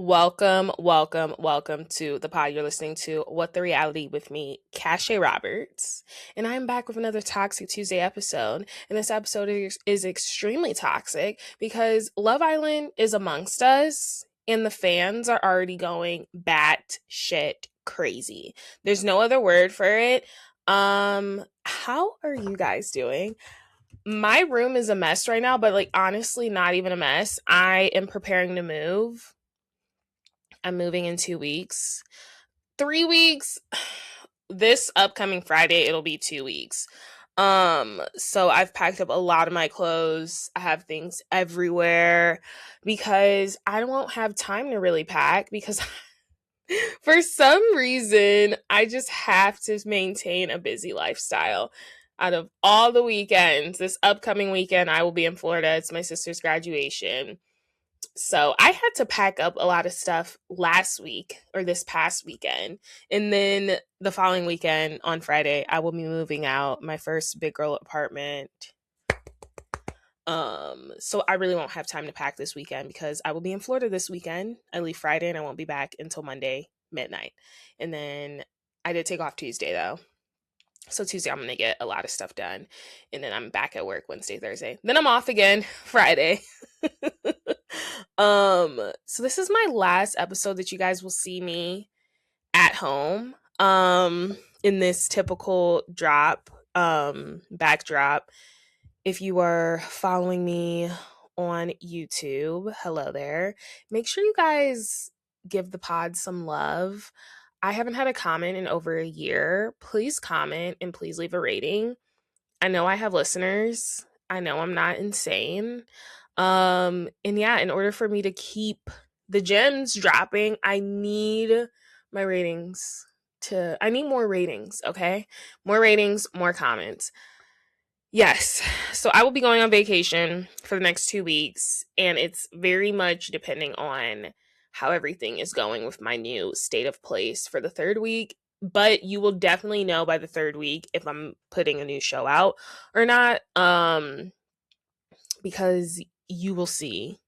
Welcome, welcome, welcome to the pod. You're listening to What the Reality with me, Cache Roberts. And I'm back with another Toxic Tuesday episode. And this episode is extremely toxic because Love Island is amongst us and the fans are already going bat shit crazy. There's no other word for it. How are you guys doing? My room is a mess right now, but honestly, not even a mess. I am preparing to move. I'm moving in 2 weeks. 3 weeks. This upcoming Friday, it'll be 2 weeks. So I've packed up a lot of my clothes. I have things everywhere because I won't have time to really pack because for some reason, I just have to maintain a busy lifestyle. Out of all the weekends, this upcoming weekend, I will be in Florida. It's my sister's graduation. So I had to pack up a lot of stuff last week or this past weekend. And then the following weekend on Friday, I will be moving out my first big girl apartment. So I really won't have time to pack this weekend because I will be in Florida this weekend. I leave Friday and I won't be back until Monday midnight. And then I did take off Tuesday though. So Tuesday, I'm going to get a lot of stuff done. And then I'm back at work Wednesday, Thursday. Then I'm off again Friday. So this is my last episode that you guys will see me at home. In this typical backdrop. If you are following me on YouTube, hello there. Make sure you guys give the pod some love. I haven't had a comment in over a year. Please comment and please leave a rating. I know I have listeners. I know I'm not insane. And yeah, in order for me to keep the gems dropping, I need my ratings I need more ratings, okay? More ratings, more comments. Yes. So I will be going on vacation for the next 2 weeks, and it's very much depending on how everything is going with my new state of place for the third week. But you will definitely know by the third week if I'm putting a new show out or not. Because you will see.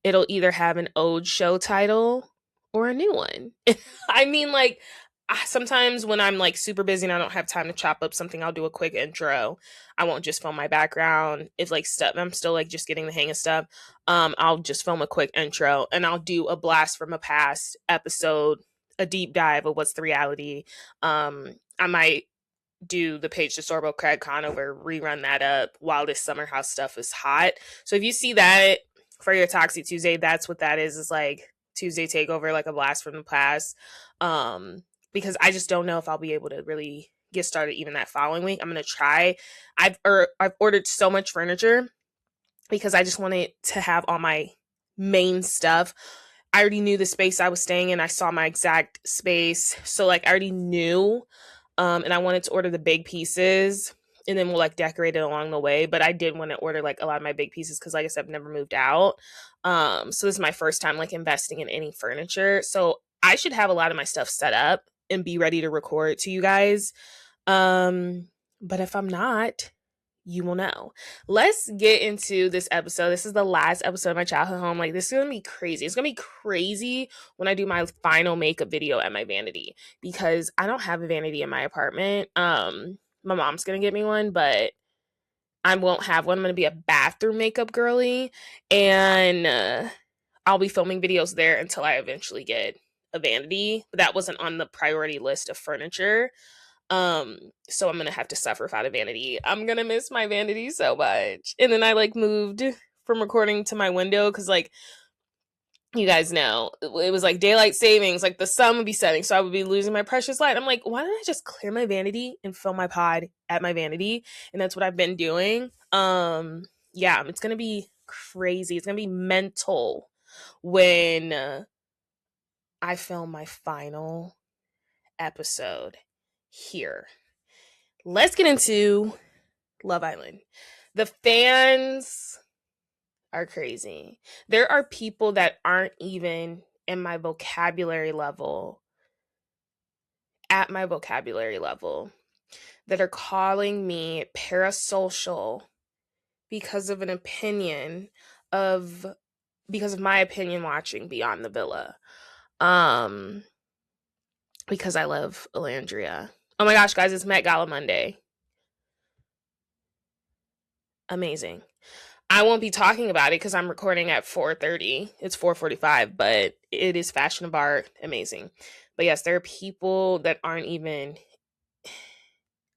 It'll either have an old show title or a new one. I mean, sometimes when I'm super busy and I don't have time to chop up something, I'll do a quick intro. I won't just film my background. If stuff, I'm still just getting the hang of stuff. I'll just film a quick intro and I'll do a blast from a past episode, a deep dive of what's the reality. I might do the Page to Sorbo Craig Conover, rerun that up while this Summer House stuff is hot. So if you see that for your Toxic Tuesday, that's what that is. It's Tuesday Takeover, a blast from the past. Because I just don't know if I'll be able to really get started even that following week. I'm gonna try. I've ordered so much furniture because I just wanted to have all my main stuff. I already knew the space I was staying in. I saw my exact space, so I already knew. And I wanted to order the big pieces and then we'll decorate it along the way. But I did want to order a lot of my big pieces because I said, I've never moved out. So this is my first time investing in any furniture. So I should have a lot of my stuff set up and be ready to record to you guys. But if I'm not, you will know. Let's get into this episode. This is the last episode of my childhood home. This is going to be crazy. It's going to be crazy when I do my final makeup video at my vanity because I don't have a vanity in my apartment. My mom's going to get me one, but I won't have one. I'm going to be a bathroom makeup girly and I'll be filming videos there until I eventually get a vanity. But that wasn't on the priority list of furniture. So I'm gonna have to suffer without a vanity. I'm gonna miss my vanity so much. And then I moved from recording to my window because you guys know it was daylight savings, the sun would be setting, so I would be losing my precious light. I'm why don't I just clear my vanity and film my pod at my vanity? And that's what I've been doing. Yeah, it's gonna be crazy. It's gonna be mental when I film my final episode here. Let's get into Love Island. The fans are crazy. There are people that aren't even in my vocabulary level, at my vocabulary level, that are calling me parasocial because of an opinion of because of my opinion watching Beyond the Villa. Because I love Alandria. Oh my gosh, guys, it's Met Gala Monday. Amazing. I won't be talking about it because I'm recording at 4:30. It's 4:45, but it is fashion bar. Amazing. But yes, there are people that aren't even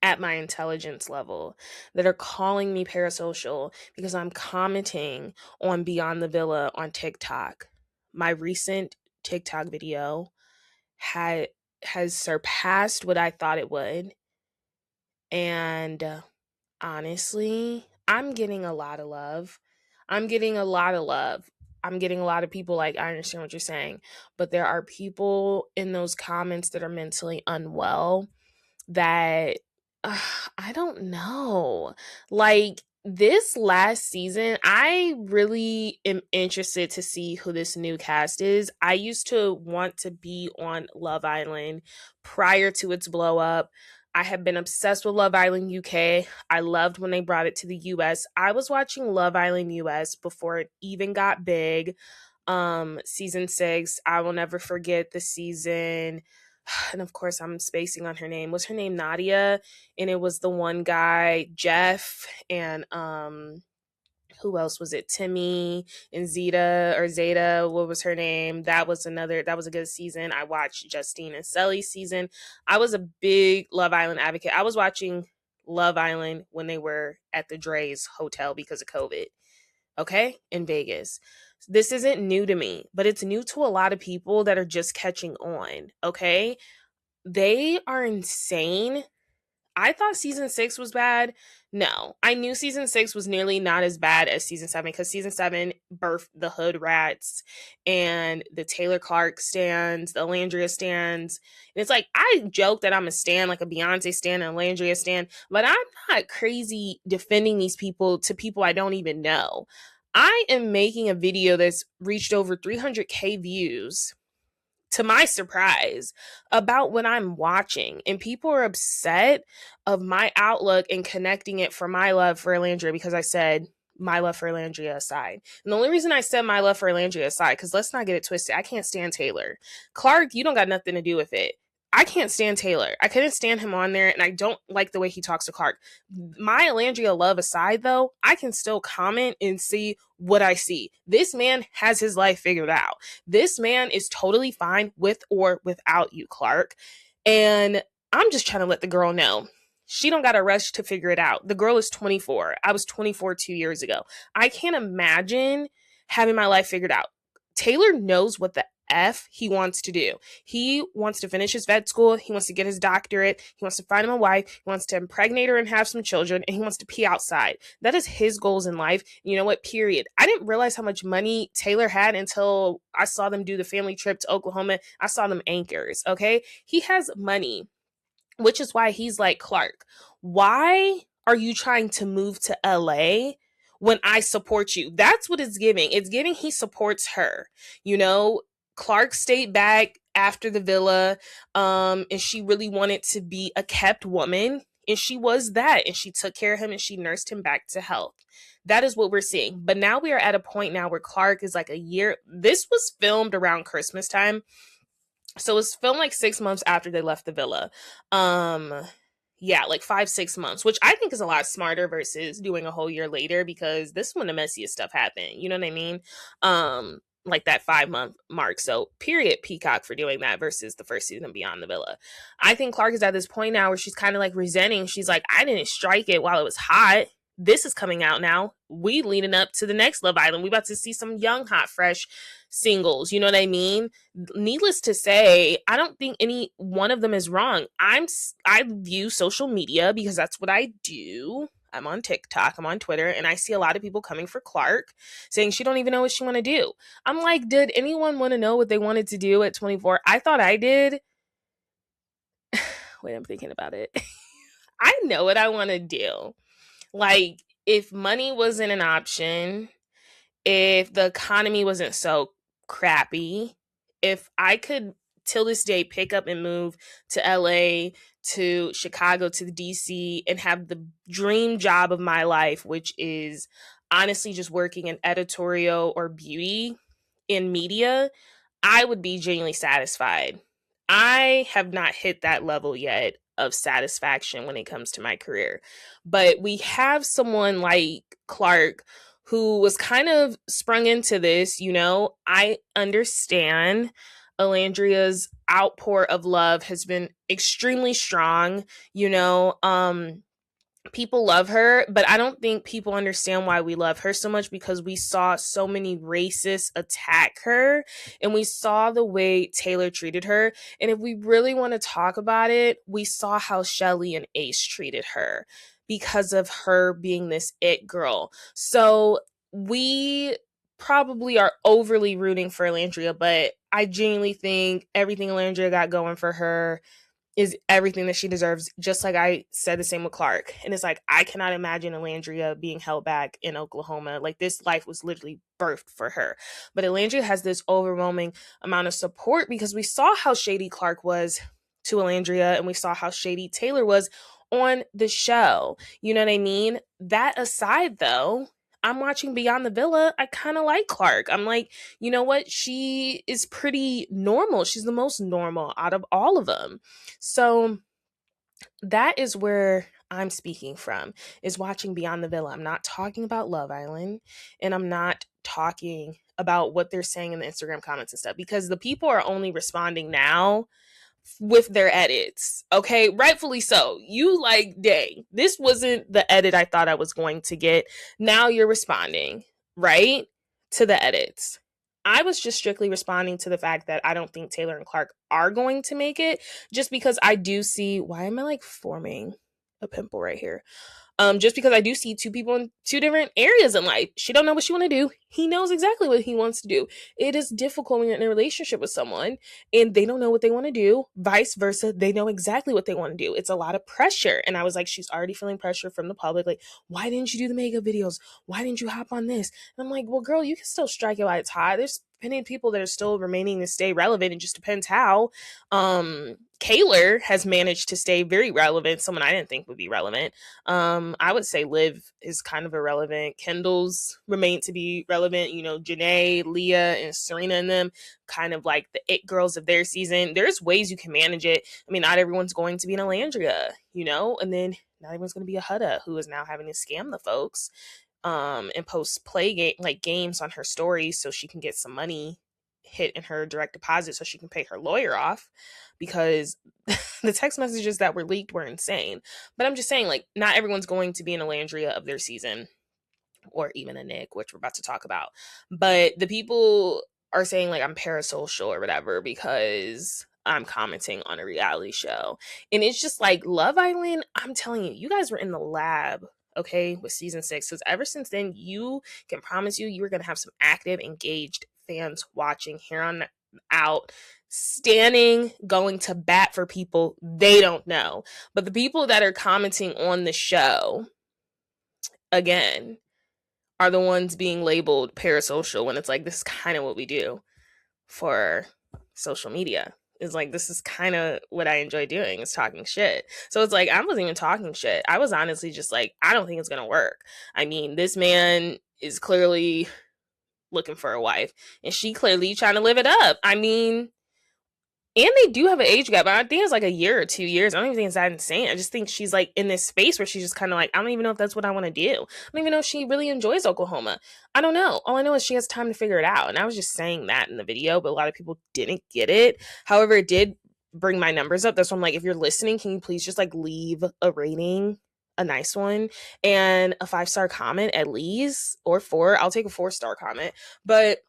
at my intelligence level that are calling me parasocial because I'm commenting on Beyond the Villa on TikTok. My recent TikTok video has surpassed what I thought it would. And honestly, I'm getting a lot of love. I'm getting a lot of love. I'm getting a lot of people like, I understand what you're saying, but there are people in those comments that are mentally unwell that I don't know. Like this last season, I really am interested to see who this new cast is. I used to want to be on Love Island prior to its blow up. I have been obsessed with Love Island UK. I loved when they brought it to the US. I was watching Love Island US before it even got big. Season 6, I will never forget the season, and of course I'm spacing on her name. Was her name Nadia? And it was the one guy, Jeff, and who else was it? Timmy and Zeta, what was her name? That was a good season. I watched Justine and Sully's season. I was a big Love Island advocate. I was watching Love Island when they were at the Dre's hotel because of COVID. Okay? In Vegas. This isn't new to me, but it's new to a lot of people that are just catching on. Okay? They are insane. I thought season 6 was bad. No, I knew season 6 was nearly not as bad as season 7 because season 7 birthed the Hood Rats and the Taylor Clark stands, the Alandria stands. And it's like, I joke that I'm a stan, like a Beyonce stan and Alandria stan, but I'm not crazy defending these people to people I don't even know. I am making a video that's reached over 300K views, to my surprise, about what I'm watching. And people are upset of my outlook and connecting it for my love for Alandria because I said my love for Alandria aside. And the only reason I said my love for Alandria aside, because let's not get it twisted, I can't stand Taylor. Clark, you don't got nothing to do with it. I can't stand Taylor. I couldn't stand him on there, and I don't like the way he talks to Clark. My Alandria love aside, though, I can still comment and see what I see. This man has his life figured out. This man is totally fine with or without you, Clark. And I'm just trying to let the girl know she don't got a rush to figure it out. The girl is 24. I was 24 2 years ago. I can't imagine having my life figured out. Taylor knows what the F he wants to do. He wants to finish his vet school. He wants to get his doctorate. He wants to find him a wife. He wants to impregnate her and have some children. And he wants to pee outside. That is his goals in life. You know what? Period. I didn't realize how much money Taylor had until I saw them do the family trip to Oklahoma. I saw them anchors. Okay. He has money, which is why he's like, Clark, why are you trying to move to LA when I support you? That's what it's giving. It's giving he supports her. You know, Clark stayed back after the villa, and she really wanted to be a kept woman, and she was that, and she took care of him and she nursed him back to health. That is what we're seeing. But now we are at a point now where Clark is like a year. This was filmed around Christmas time. So it's filmed like 6 months after they left the villa. Yeah, like 5-6 months, which I think is a lot smarter versus doing a whole year later, because this is when the messiest stuff happened. You know what I mean? Like that 5-month mark. So period, Peacock, for doing that versus the first season of Beyond the Villa. I think Clark is at this point now where she's kind of like resenting. She's like, I didn't strike it while it was hot. This is coming out now. We leading up to the next Love Island. We about to see some young, hot, fresh singles. You know what I mean? Needless to say, I don't think any one of them is wrong. I view social media because that's what I do. I'm on TikTok, I'm on Twitter, and I see a lot of people coming for Clark saying she don't even know what she want to do. I'm like, did anyone want to know what they wanted to do at 24? I thought I did. Wait, I'm thinking about it. I know what I want to do. Like, if money wasn't an option, if the economy wasn't so crappy, if I could till this day pick up and move to LA, to Chicago, to the DC, and have the dream job of my life, which is honestly just working in editorial or beauty in media, I would be genuinely satisfied. I have not hit that level yet of satisfaction when it comes to my career. But we have someone like Clark who was kind of sprung into this, you know. I understand Alandria's outpour of love has been extremely strong, you know. People love her, but I don't think people understand why we love her so much, because we saw so many racists attack her and we saw the way Taylor treated her. And if we really want to talk about it, we saw how Shelly and Ace treated her because of her being this it girl. So we probably are overly rooting for Alandria, but I genuinely think everything Alandria got going for her is everything that she deserves. Just like I said the same with Clark. And it's like, I cannot imagine Alandria being held back in Oklahoma. Like, this life was literally birthed for her. But Alandria has this overwhelming amount of support because we saw how shady Clark was to Alandria and we saw how shady Taylor was on the show. You know what I mean? That aside, though, I'm watching Beyond the Villa. I kind of like Clark. I'm like, you know what? She is pretty normal. She's the most normal out of all of them. So that is where I'm speaking from, is watching Beyond the Villa. I'm not talking about Love Island, and I'm not talking about what they're saying in the Instagram comments and stuff, because the people are only responding now with their edits. Okay, rightfully so. You like, dang, this wasn't the edit I thought I was going to get. Now you're responding, right, to the edits. I was just strictly responding to the fact that I don't think Taylor and Clark are going to make it, just because I do see, why am I like forming a pimple right here? Just because I do see two people in two different areas in life. She don't know what she want to do. He knows exactly what he wants to do. It is difficult when you're in a relationship with someone and they don't know what they want to do. Vice versa, they know exactly what they want to do. It's a lot of pressure. And I was like, she's already feeling pressure from the public. Like, why didn't you do the makeup videos? Why didn't you hop on this? And I'm like, well, girl, you can still strike it while it's hot. There's plenty of people that are still remaining to stay relevant. It just depends how. Kaylor has managed to stay very relevant, someone I didn't think would be relevant. I would say Liv is kind of irrelevant. Kendall's remained to be relevant. You know, Janae, Leah, and Serena and them, kind of like the it girls of their season. There's ways you can manage it. I mean, not everyone's going to be an Alandria, you know, and then not everyone's going to be a Hutta, who is now having to scam the folks and post games on her stories so she can get some money hit in her direct deposit so she can pay her lawyer off, because the text messages that were leaked were insane. But I'm just saying, like, not everyone's going to be an Alandria of their season, or even a Nick, which we're about to talk about. But the people are saying, like, I'm parasocial or whatever because I'm commenting on a reality show. And it's just like, Love Island, I'm telling you, you guys were in the lab, okay, with season 6. So ever since then, you can promise you were going to have some active, engaged fans watching here on out, standing, going to bat for people they don't know. But the people that are commenting on the show, again, are the ones being labeled parasocial, when it's like, this is kind of what we do for social media. It's like, this is kind of what I enjoy doing, is talking shit. So it's like, I wasn't even talking shit. I was honestly just like, I don't think it's going to work. I mean, this man is clearly looking for a wife, and she clearly trying to live it up. I mean, and they do have an age gap. I think it's like a year or 2 years. I don't even think it's that insane. I just think she's like in this space where she's just kind of like, I don't even know if that's what I want to do. I don't even know if she really enjoys Oklahoma. I don't know. All I know is she has time to figure it out. And I was just saying that in the video, but a lot of people didn't get it. However, it did bring my numbers up. That's why I'm like, if you're listening, can you please just like leave a rating, a nice one, and a 5-star comment at least, or 4. I'll take a 4-star comment, but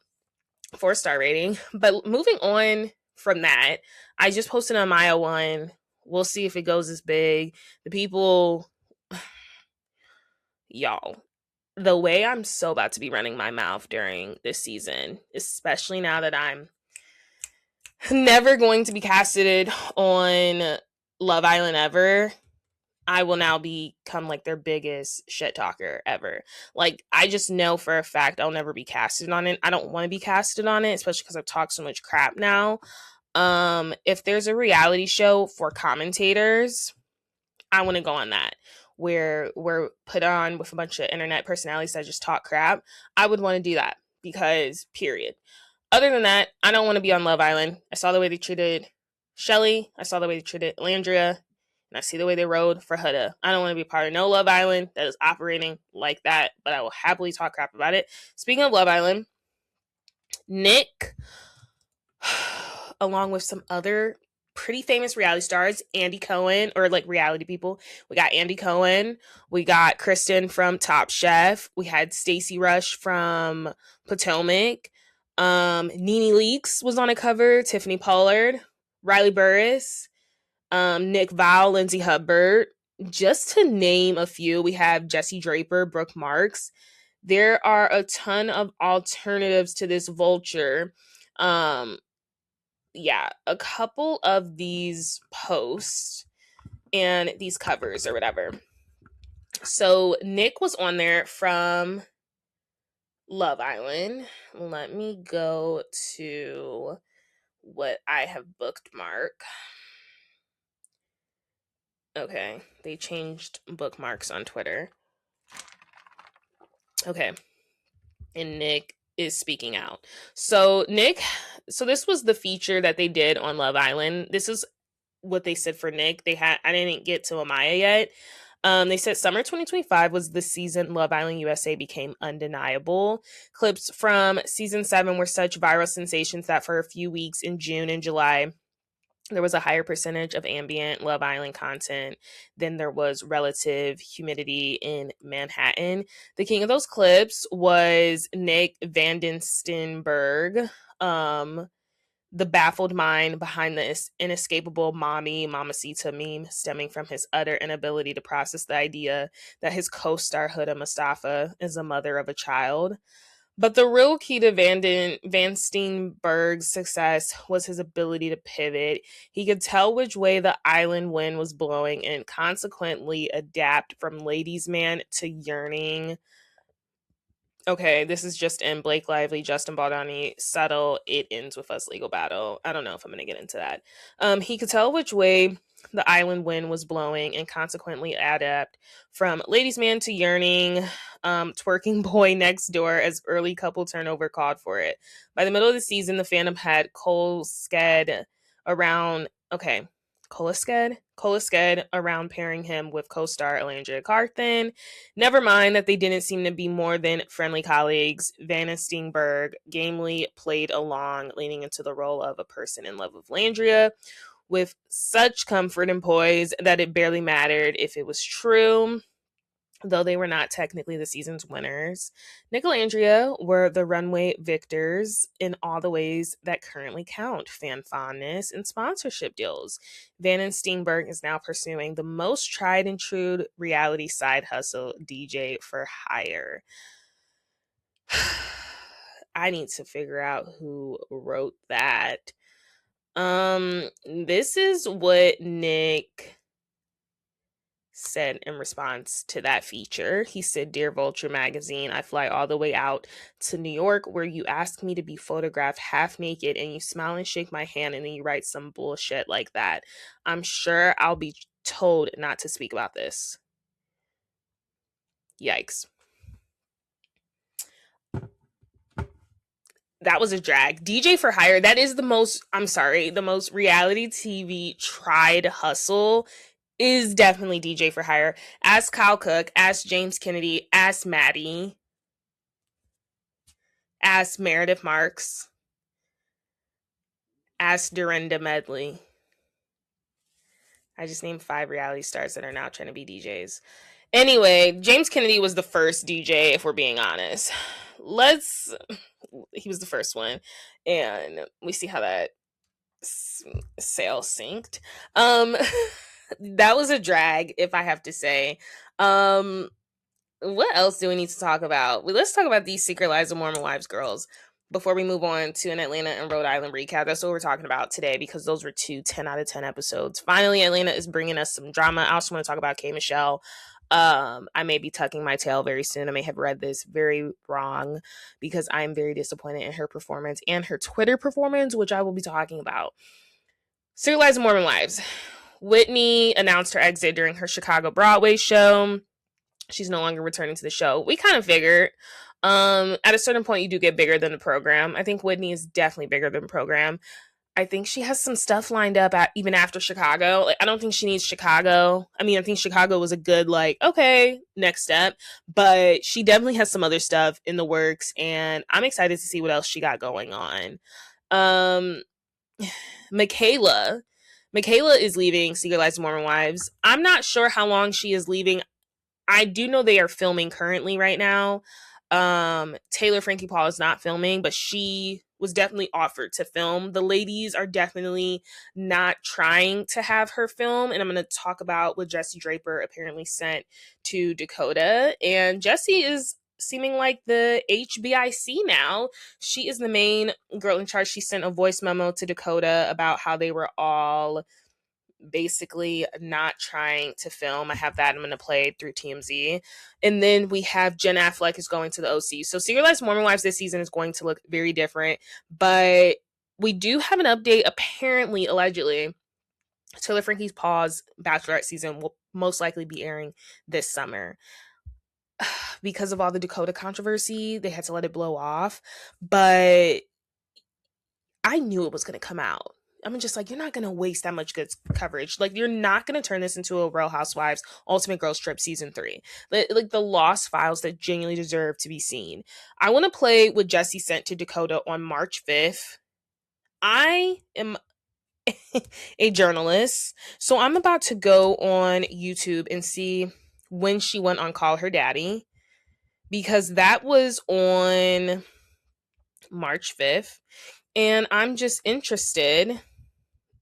4-star rating. But moving on from that, I just posted a Maya one. We'll see if it goes as big. The people, y'all, the way I'm so about to be running my mouth during this season, especially now that I'm never going to be casted on Love Island ever, I will now become like their biggest shit talker ever. Like, I just know for a fact I'll never be casted on it. I don't want to be casted on it, especially because I've talked so much crap now. If there's a reality show for commentators, I want to go on that. where we're put on with a bunch of internet personalities that just talk crap, I would want to do that because, period. Other than that, I don't want to be on Love Island. I saw the way they treated Shelly. I saw the way they treated Landria. And I see the way they rode for Huda. I don't want to be part of no Love Island that is operating like that, but I will happily talk crap about it. Speaking of Love Island, Nick, along with some other pretty famous reality stars, Andy Cohen, or like reality people. We got Andy Cohen. We got Kristen from Top Chef. We had Stacey Rush from Potomac. Nene Leakes was on a cover. Tiffany Pollard. Riley Burris. Nick Val. Lindsay Hubbard. Just to name a few, we have Jesse Draper, Brooke Marks. There are a ton of alternatives to this Vulture. Yeah, a couple of these posts and these covers or whatever. So Nick was on there from Love Island. Let me go to what I have bookmarked. Okay, they changed bookmarks on Twitter. Okay, and Nick is speaking out. So this was the feature that they did on Love Island. This is what they said for Nick. I didn't get to Amaya yet. They said summer 2025 was the season Love Island USA became undeniable. Clips from season 7 were such viral sensations that for a few weeks in June and July, there was a higher percentage of ambient Love Island content than there was relative humidity in Manhattan. The king of those clips was Nick Vansteenberghe, the baffled mind behind the inescapable mommy mamacita meme stemming from his utter inability to process the idea that his co-star Huda Mustafa is a mother of a child. But the real key to Vansteenberghe's success was his ability to pivot. He could tell which way the island wind was blowing and consequently adapt from ladies' man to yearning. Okay, this is just in Blake Lively, Justin Baldoni, subtle. It ends with us legal battle. I don't know if I'm going to get into that. He could tell which way the island wind was blowing and consequently adapt from ladies' man to yearning, twerking boy next door as early couple turnover called for it. By the middle of the season, the fandom had Colsked around. Okay. Colsked around pairing him with co-star Elandria Carthen. Never mind that they didn't seem to be more than friendly colleagues. Vansteenberghe gamely played along, leaning into the role of a person in love with Landria with such comfort and poise that it barely mattered if it was true. Though they were not technically the season's winners, Nick and Andrea were the runway victors in all the ways that currently count: fan fondness and sponsorship deals. Vansteenberghe is now pursuing the most tried and true reality side hustle, DJ for hire. I need to figure out who wrote that. This is what Nick said in response to that feature. He said, "Dear Vulture magazine, I fly all the way out to New York where you ask me to be photographed half naked and you smile and shake my hand and then you write some bullshit like that. I'm sure I'll be told not to speak about this." Yikes. That was a drag. DJ for hire, that is the most reality TV tried hustle is definitely DJ for hire. Ask Kyle Cook, ask James Kennedy, ask Maddie, ask Meredith Marks, ask Dorinda Medley. I just named 5 reality stars that are now trying to be DJs. Anyway, James Kennedy was the first DJ, if we're being honest. He was the first one, and we see how that sale synced. That was a drag, if I have to say. What else do we need to talk about? Let's talk about these Secret Lives of Mormon Wives girls before we move on to an Atlanta and Rhode Island recap. That's what we're talking about today because those were 2 10 out of 10 episodes. Finally, Atlanta is bringing us some drama. I also want to talk about K. Michelle. I may be tucking my tail very soon. I may have read this very wrong because I'm very disappointed in her performance and her Twitter performance, which I will be talking about. Secret Lives of Mormon Wives. Whitney announced her exit during her Chicago Broadway show. She's no longer returning to the show. We kind of figured. At a certain point, you do get bigger than the program. I think Whitney is definitely bigger than the program. I think she has some stuff lined up even after Chicago. Like, I don't think she needs Chicago. I mean, I think Chicago was a good, like, okay, next step. But she definitely has some other stuff in the works, and I'm excited to see what else she got going on. Um, Michaela. Michaela is leaving Secret Lives of Mormon Wives. I'm not sure how long she is leaving. I do know they are filming currently right now. Taylor Frankie Paul is not filming, but she was definitely offered to film. The ladies are definitely not trying to have her film, and I'm going to talk about what Jessie Draper apparently sent to Dakota. And Jessie is seeming like the HBIC now. She is the main girl in charge. She sent a voice memo to Dakota about how they were all basically not trying to film. I have that. I'm going to play through TMZ. And then we have Jen Affleck is going to the OC. So Secret Lives of Mormon Wives this season is going to look very different. But we do have an update. Apparently, allegedly, Taylor Frankie Paul's Bachelorette season will most likely be airing this summer. Because of all the Dakota controversy, they had to let it blow off. But I knew it was going to come out. I'm just like, you're not going to waste that much good coverage. Like, you're not going to turn this into a Real Housewives Ultimate Girls Trip season 3. Like the lost files that genuinely deserve to be seen. I want to play what Jessie sent to Dakota on March 5th. I am a journalist, so I'm about to go on YouTube and see when she went on Call Her Daddy, because that was on March 5th. And I'm just interested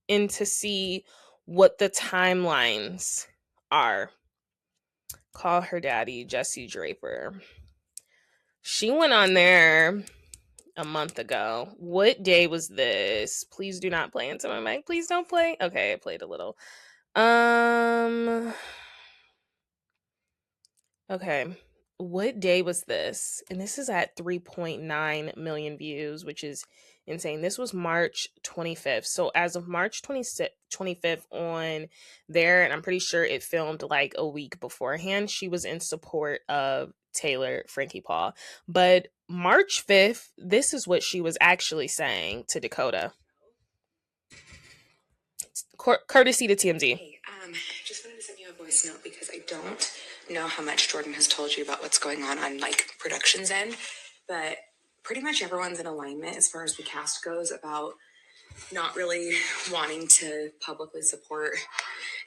in to see what the timelines are. Call Her Daddy, Jessie Draper. She went on there a month ago. What day was this? Please do not play into my mic. Please don't play. Okay, I played a little. Okay. What day was this? And this is at 3.9 million views, which is insane. This was March 25th. So as of March 25th on there, and I'm pretty sure it filmed like a week beforehand, she was in support of Taylor Frankie Paul. But March 5th, this is what she was actually saying to Dakota. Courtesy to TMZ. Hey, just wanted to send you a voice note because I don't know how much Jordan has told you about what's going on like production's end, but pretty much everyone's in alignment as far as the cast goes about not really wanting to publicly support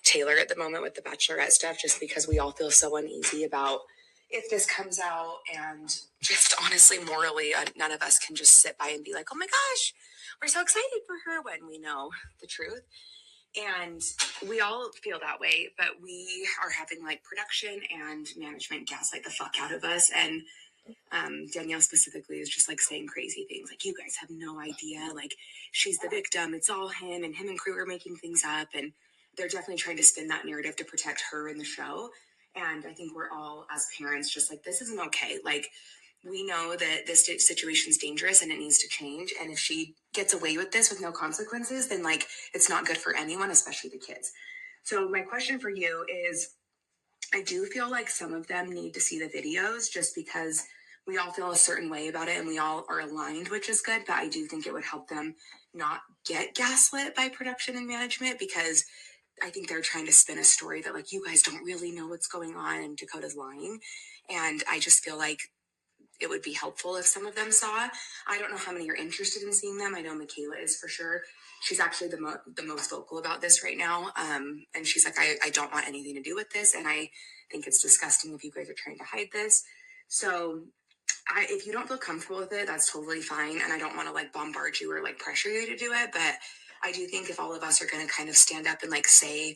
Taylor at the moment with the Bachelorette stuff, just because we all feel so uneasy about if this comes out, and just honestly, morally, none of us can just sit by and be like, oh my gosh, we're so excited for her when we know the truth. And we all feel that way, but we are having like production and management gaslight the fuck out of us. And Danielle specifically is just like saying crazy things like, you guys have no idea, like she's the victim, it's all him and crew are making things up. And they're definitely trying to spin that narrative to protect her in the show. And I think we're all, as parents, just like, this isn't okay. Like, we know that this situation is dangerous and it needs to change. And if she gets away with this with no consequences, then like it's not good for anyone, especially the kids. So my question for you is, I do feel like some of them need to see the videos just because we all feel a certain way about it and we all are aligned, which is good. But I do think it would help them not get gaslit by production and management, because I think they're trying to spin a story that like, you guys don't really know what's going on and Dakota's lying. And I just feel like it would be helpful if some of them saw. I don't know how many are interested in seeing them. I know Michaela is for sure. She's actually the most vocal about this right now. And she's like, I don't want anything to do with this. And I think it's disgusting if you guys are trying to hide this. So if you don't feel comfortable with it, that's totally fine. And I don't want to like bombard you or like pressure you to do it. But I do think if all of us are going to kind of stand up and like say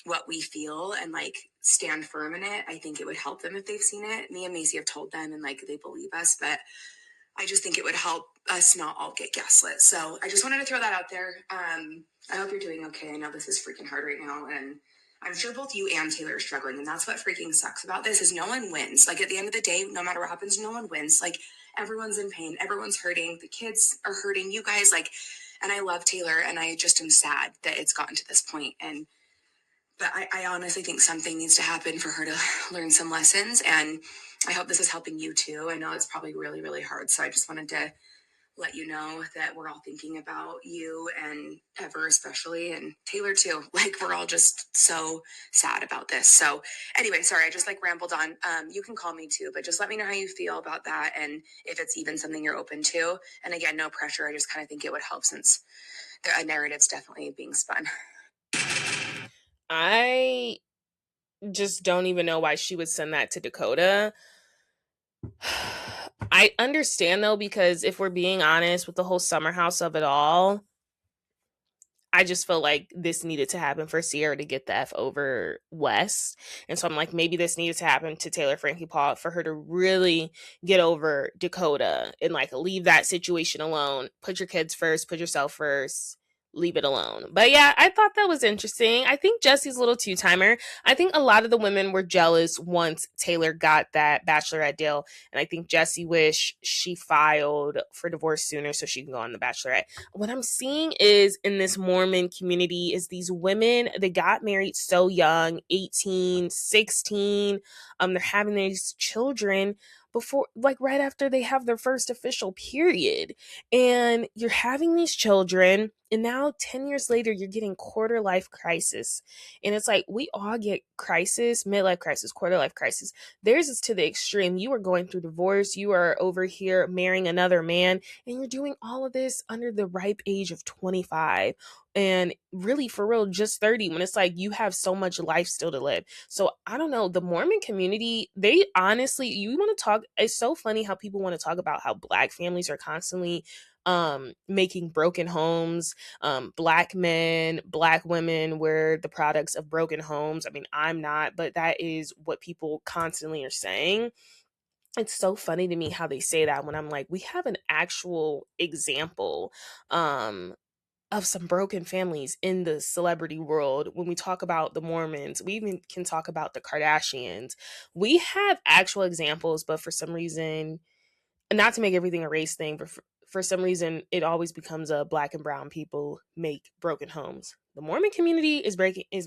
what we feel and like stand firm in it, I think it would help them if they've seen it. Me and Macy have told them and like they believe us, but I just think it would help us not all get gaslit. So I just wanted to throw that out there. I hope you're doing okay. I know this is freaking hard right now, and I'm sure both you and Taylor are struggling. And that's what freaking sucks about this, is no one wins. Like at the end of the day, no matter what happens, no one wins. Like everyone's in pain. Everyone's hurting. The kids are hurting. You guys, like, and I love Taylor, and I just am sad that it's gotten to this point. And But I honestly think something needs to happen for her to learn some lessons. And I hope this is helping you too. I know it's probably really, really hard. So I just wanted to let you know that we're all thinking about you and Ever especially, and Taylor too. Like, we're all just so sad about this. So anyway, sorry, I just like rambled on. You can call me too, but just let me know how you feel about that and if it's even something you're open to. And again, no pressure. I just kind of think it would help since a narrative's definitely being spun. I just don't even know why she would send that to Dakota. I understand though, because if we're being honest with the whole summer house of it all, I just felt like this needed to happen for Sierra to get the F over West. And so I'm like, maybe this needed to happen to Taylor Frankie Paul for her to really get over Dakota and like leave that situation alone. Put your kids first, put yourself first, leave it alone. But yeah, I thought that was interesting. I think Jesse's a little two timer. I think a lot of the women were jealous once Taylor got that Bachelorette deal. And I think Jesse wished she filed for divorce sooner so she can go on the Bachelorette. What I'm seeing is in this Mormon community is these women, they got married so young, 18, 16. They're having these children before, like right after they have their first official period. And you're having these children, and now 10 years later, you're getting quarter life crisis. And it's like, we all get crisis, midlife crisis, quarter life crisis. Theirs is to the extreme. You are going through divorce. You are over here marrying another man, and you're doing all of this under the ripe age of 25 and really for real just 30, when it's like you have so much life still to live. So I don't know, the Mormon community, they honestly, you want to talk, it's so funny how people want to talk about how Black families are constantly making broken homes. Black men, Black women were the products of broken homes. I mean, I'm not, but that is what people constantly are saying. It's so funny to me how they say that when I'm like, we have an actual example of some broken families in the celebrity world. When we talk about the Mormons, we even can talk about the Kardashians. We have actual examples, but for some reason, not to make everything a race thing, but for some reason, it always becomes a Black and brown people make broken homes. The Mormon community is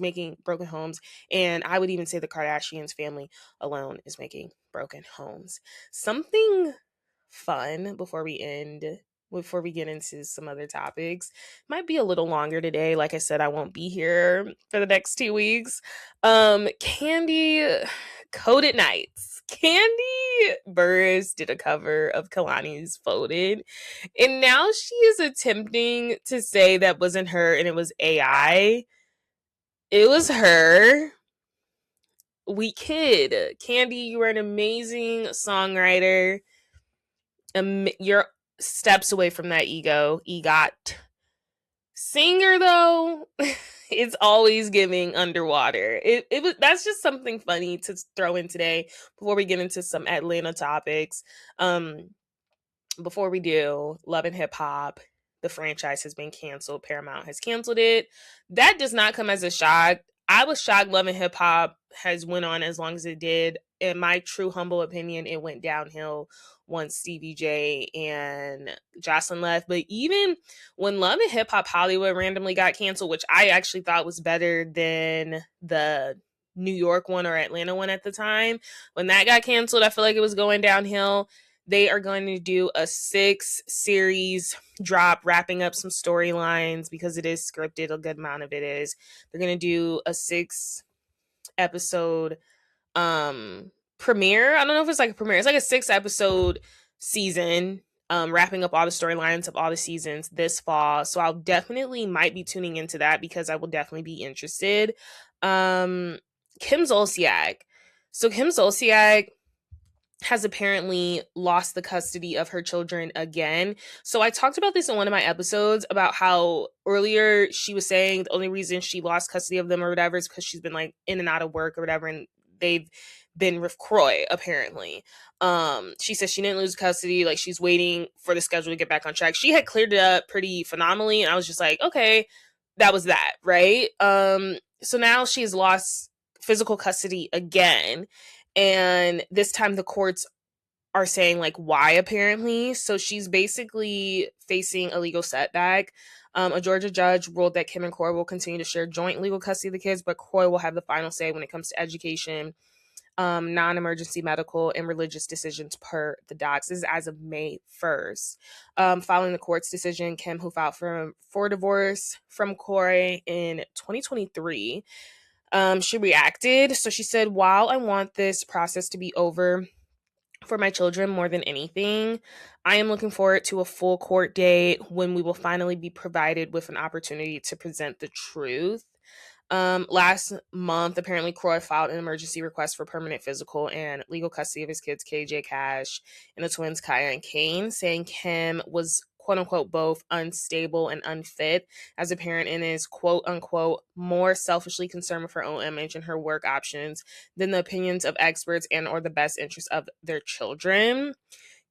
making broken homes, and I would even say the Kardashians family alone is making broken homes. Something fun before we get into some other topics. Might be a little longer today. Like I said, I won't be here for the next 2 weeks. Candy Coded Nights. Candy Burris did a cover of Kalani's Folded, and now she is attempting to say that wasn't her and it was AI. It was her. We kid. Candy, you are an amazing songwriter. You're steps away from that EGOT. Singer though, it's always giving underwater. It was, that's just something funny to throw in today before we get into some Atlanta topics. Before we do, Love and Hip Hop, the franchise has been canceled. Paramount has canceled it. That does not come as a shock. I was shocked Love and Hip Hop has went on as long as it did. In my true humble opinion, it went downhill once Stevie J and Jocelyn left. But even when Love and Hip Hop Hollywood randomly got canceled, which I actually thought was better than the New York one or Atlanta one at the time, when that got canceled, I feel like it was going downhill. They are going to do a 6-series drop, wrapping up some storylines because it is scripted. A good amount of it is. They're going to do a 6-episode premiere. I don't know if it's like a premiere. It's like a 6-episode season, wrapping up all the storylines of all the seasons this fall. So I'll definitely might be tuning into that because I will definitely be interested. Kim Zolciak. So Kim Zolciak has apparently lost the custody of her children again. So I talked about this in one of my episodes about how earlier she was saying the only reason she lost custody of them or whatever is because she's been like in and out of work or whatever, and they've been with Croy apparently. She says she didn't lose custody, like she's waiting for the schedule to get back on track. She had cleared it up pretty phenomenally, and I was just like, okay, that was that, right? So now she's lost physical custody again. And this time the courts are saying like why apparently. So she's basically facing a legal setback. A Georgia judge ruled that Kim and Croy will continue to share joint legal custody of the kids, but Croy will have the final say when it comes to education, non-emergency medical, and religious decisions per the docs. This is as of May 1st. Following the court's decision, Kim, who filed for divorce from Croy in 2023, she reacted. So she said, "While I want this process to be over for my children more than anything, I am looking forward to a full court date when we will finally be provided with an opportunity to present the truth." Last month, apparently, Croy filed an emergency request for permanent physical and legal custody of his kids, KJ Cash and the twins, Kaya and Kane, saying Kim was quote unquote both unstable and unfit as a parent and is quote unquote more selfishly concerned with her own image and her work options than the opinions of experts and or the best interests of their children.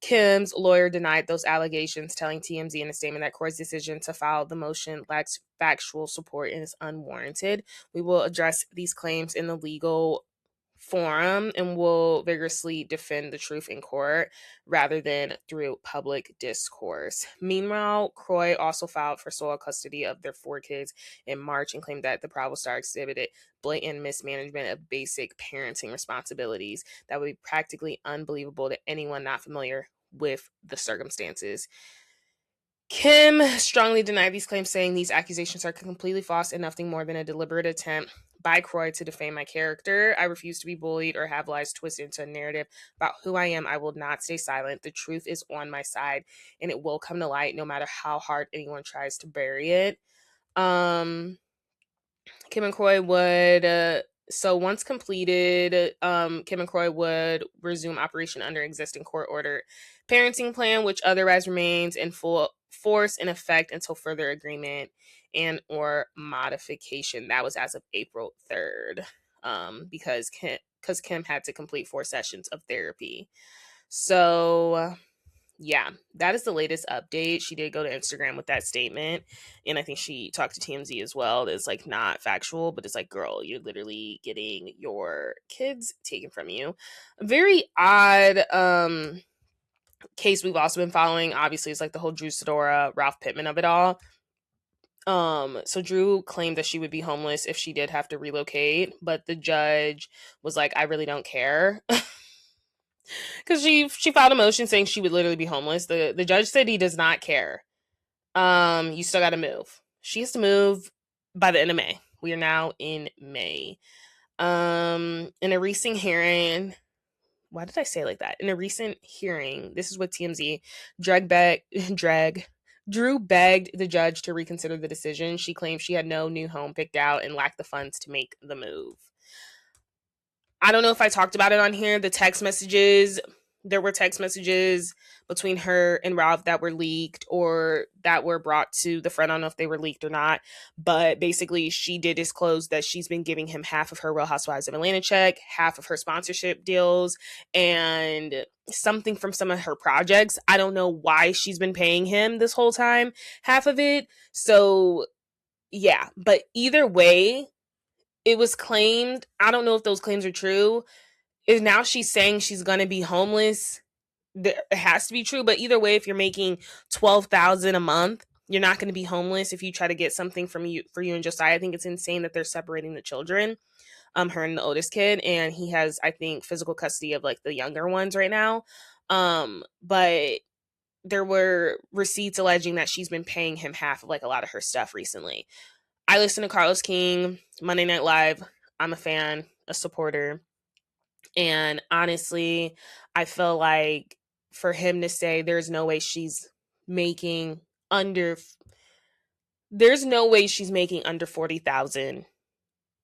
Kim's lawyer denied those allegations, telling TMZ in a statement that Croy's decision to file the motion lacks factual support and is unwarranted. "We will address these claims in the legal forum and will vigorously defend the truth in court rather than through public discourse." Meanwhile, Croy also filed for sole custody of their 4 kids in March and claimed that the Bravo star exhibited blatant mismanagement of basic parenting responsibilities that would be practically unbelievable to anyone not familiar with the circumstances. Kim strongly denied these claims, saying these accusations are completely false and nothing more than a deliberate attempt by Croy to defame my character. "I refuse to be bullied or have lies twisted into a narrative about who I am. I will not stay silent. The truth is on my side and it will come to light no matter how hard anyone tries to bury it." Kim and Croy would so once completed, Kim and Croy would resume operation under existing court order parenting plan, which otherwise remains in full force in effect until further agreement and or modification. That was as of April 3rd. Because Kim had to complete 4 sessions of therapy. So yeah, that is the latest update. She did go to Instagram with that statement, and I think she talked to TMZ as well. It's like not factual, but it's like, girl, you're literally getting your kids taken from you. Very odd case we've also been following. Obviously, it's like the whole Drew Sidora, Ralph Pittman of it all. So Drew claimed that she would be homeless if she did have to relocate, but the judge was like, "I really don't care." Because she filed a motion saying she would literally be homeless. The judge said he does not care. You still got to move. She has to move by the end of May. We are now in May. In a recent hearing, why did I say it like that? In a recent hearing, this is what TMZ, Drew begged the judge to reconsider the decision. She claimed she had no new home picked out and lacked the funds to make the move. I don't know if I talked about it on here. The text messages, there were text messages between her and Ralph that were leaked or that were brought to the front. I don't know if they were leaked or not, but basically she did disclose that she's been giving him half of her Real Housewives of Atlanta check, half of her sponsorship deals, and something from some of her projects. I don't know why she's been paying him this whole time, half of it. So yeah, but either way, it was claimed, I don't know if those claims are true, is now she's saying she's going to be homeless. It has to be true, but either way, if you're making $12,000 a month, you're not going to be homeless if you try to get something from you for you and Josiah. I think it's insane that they're separating the children, her and the oldest kid, and he has, I think, physical custody of like the younger ones right now. But there were receipts alleging that she's been paying him half of like a lot of her stuff recently. I listen to Carlos King, Monday Night Live. I'm a fan, a supporter. And honestly, I feel like for him to say making under there's no way she's making under 40,000,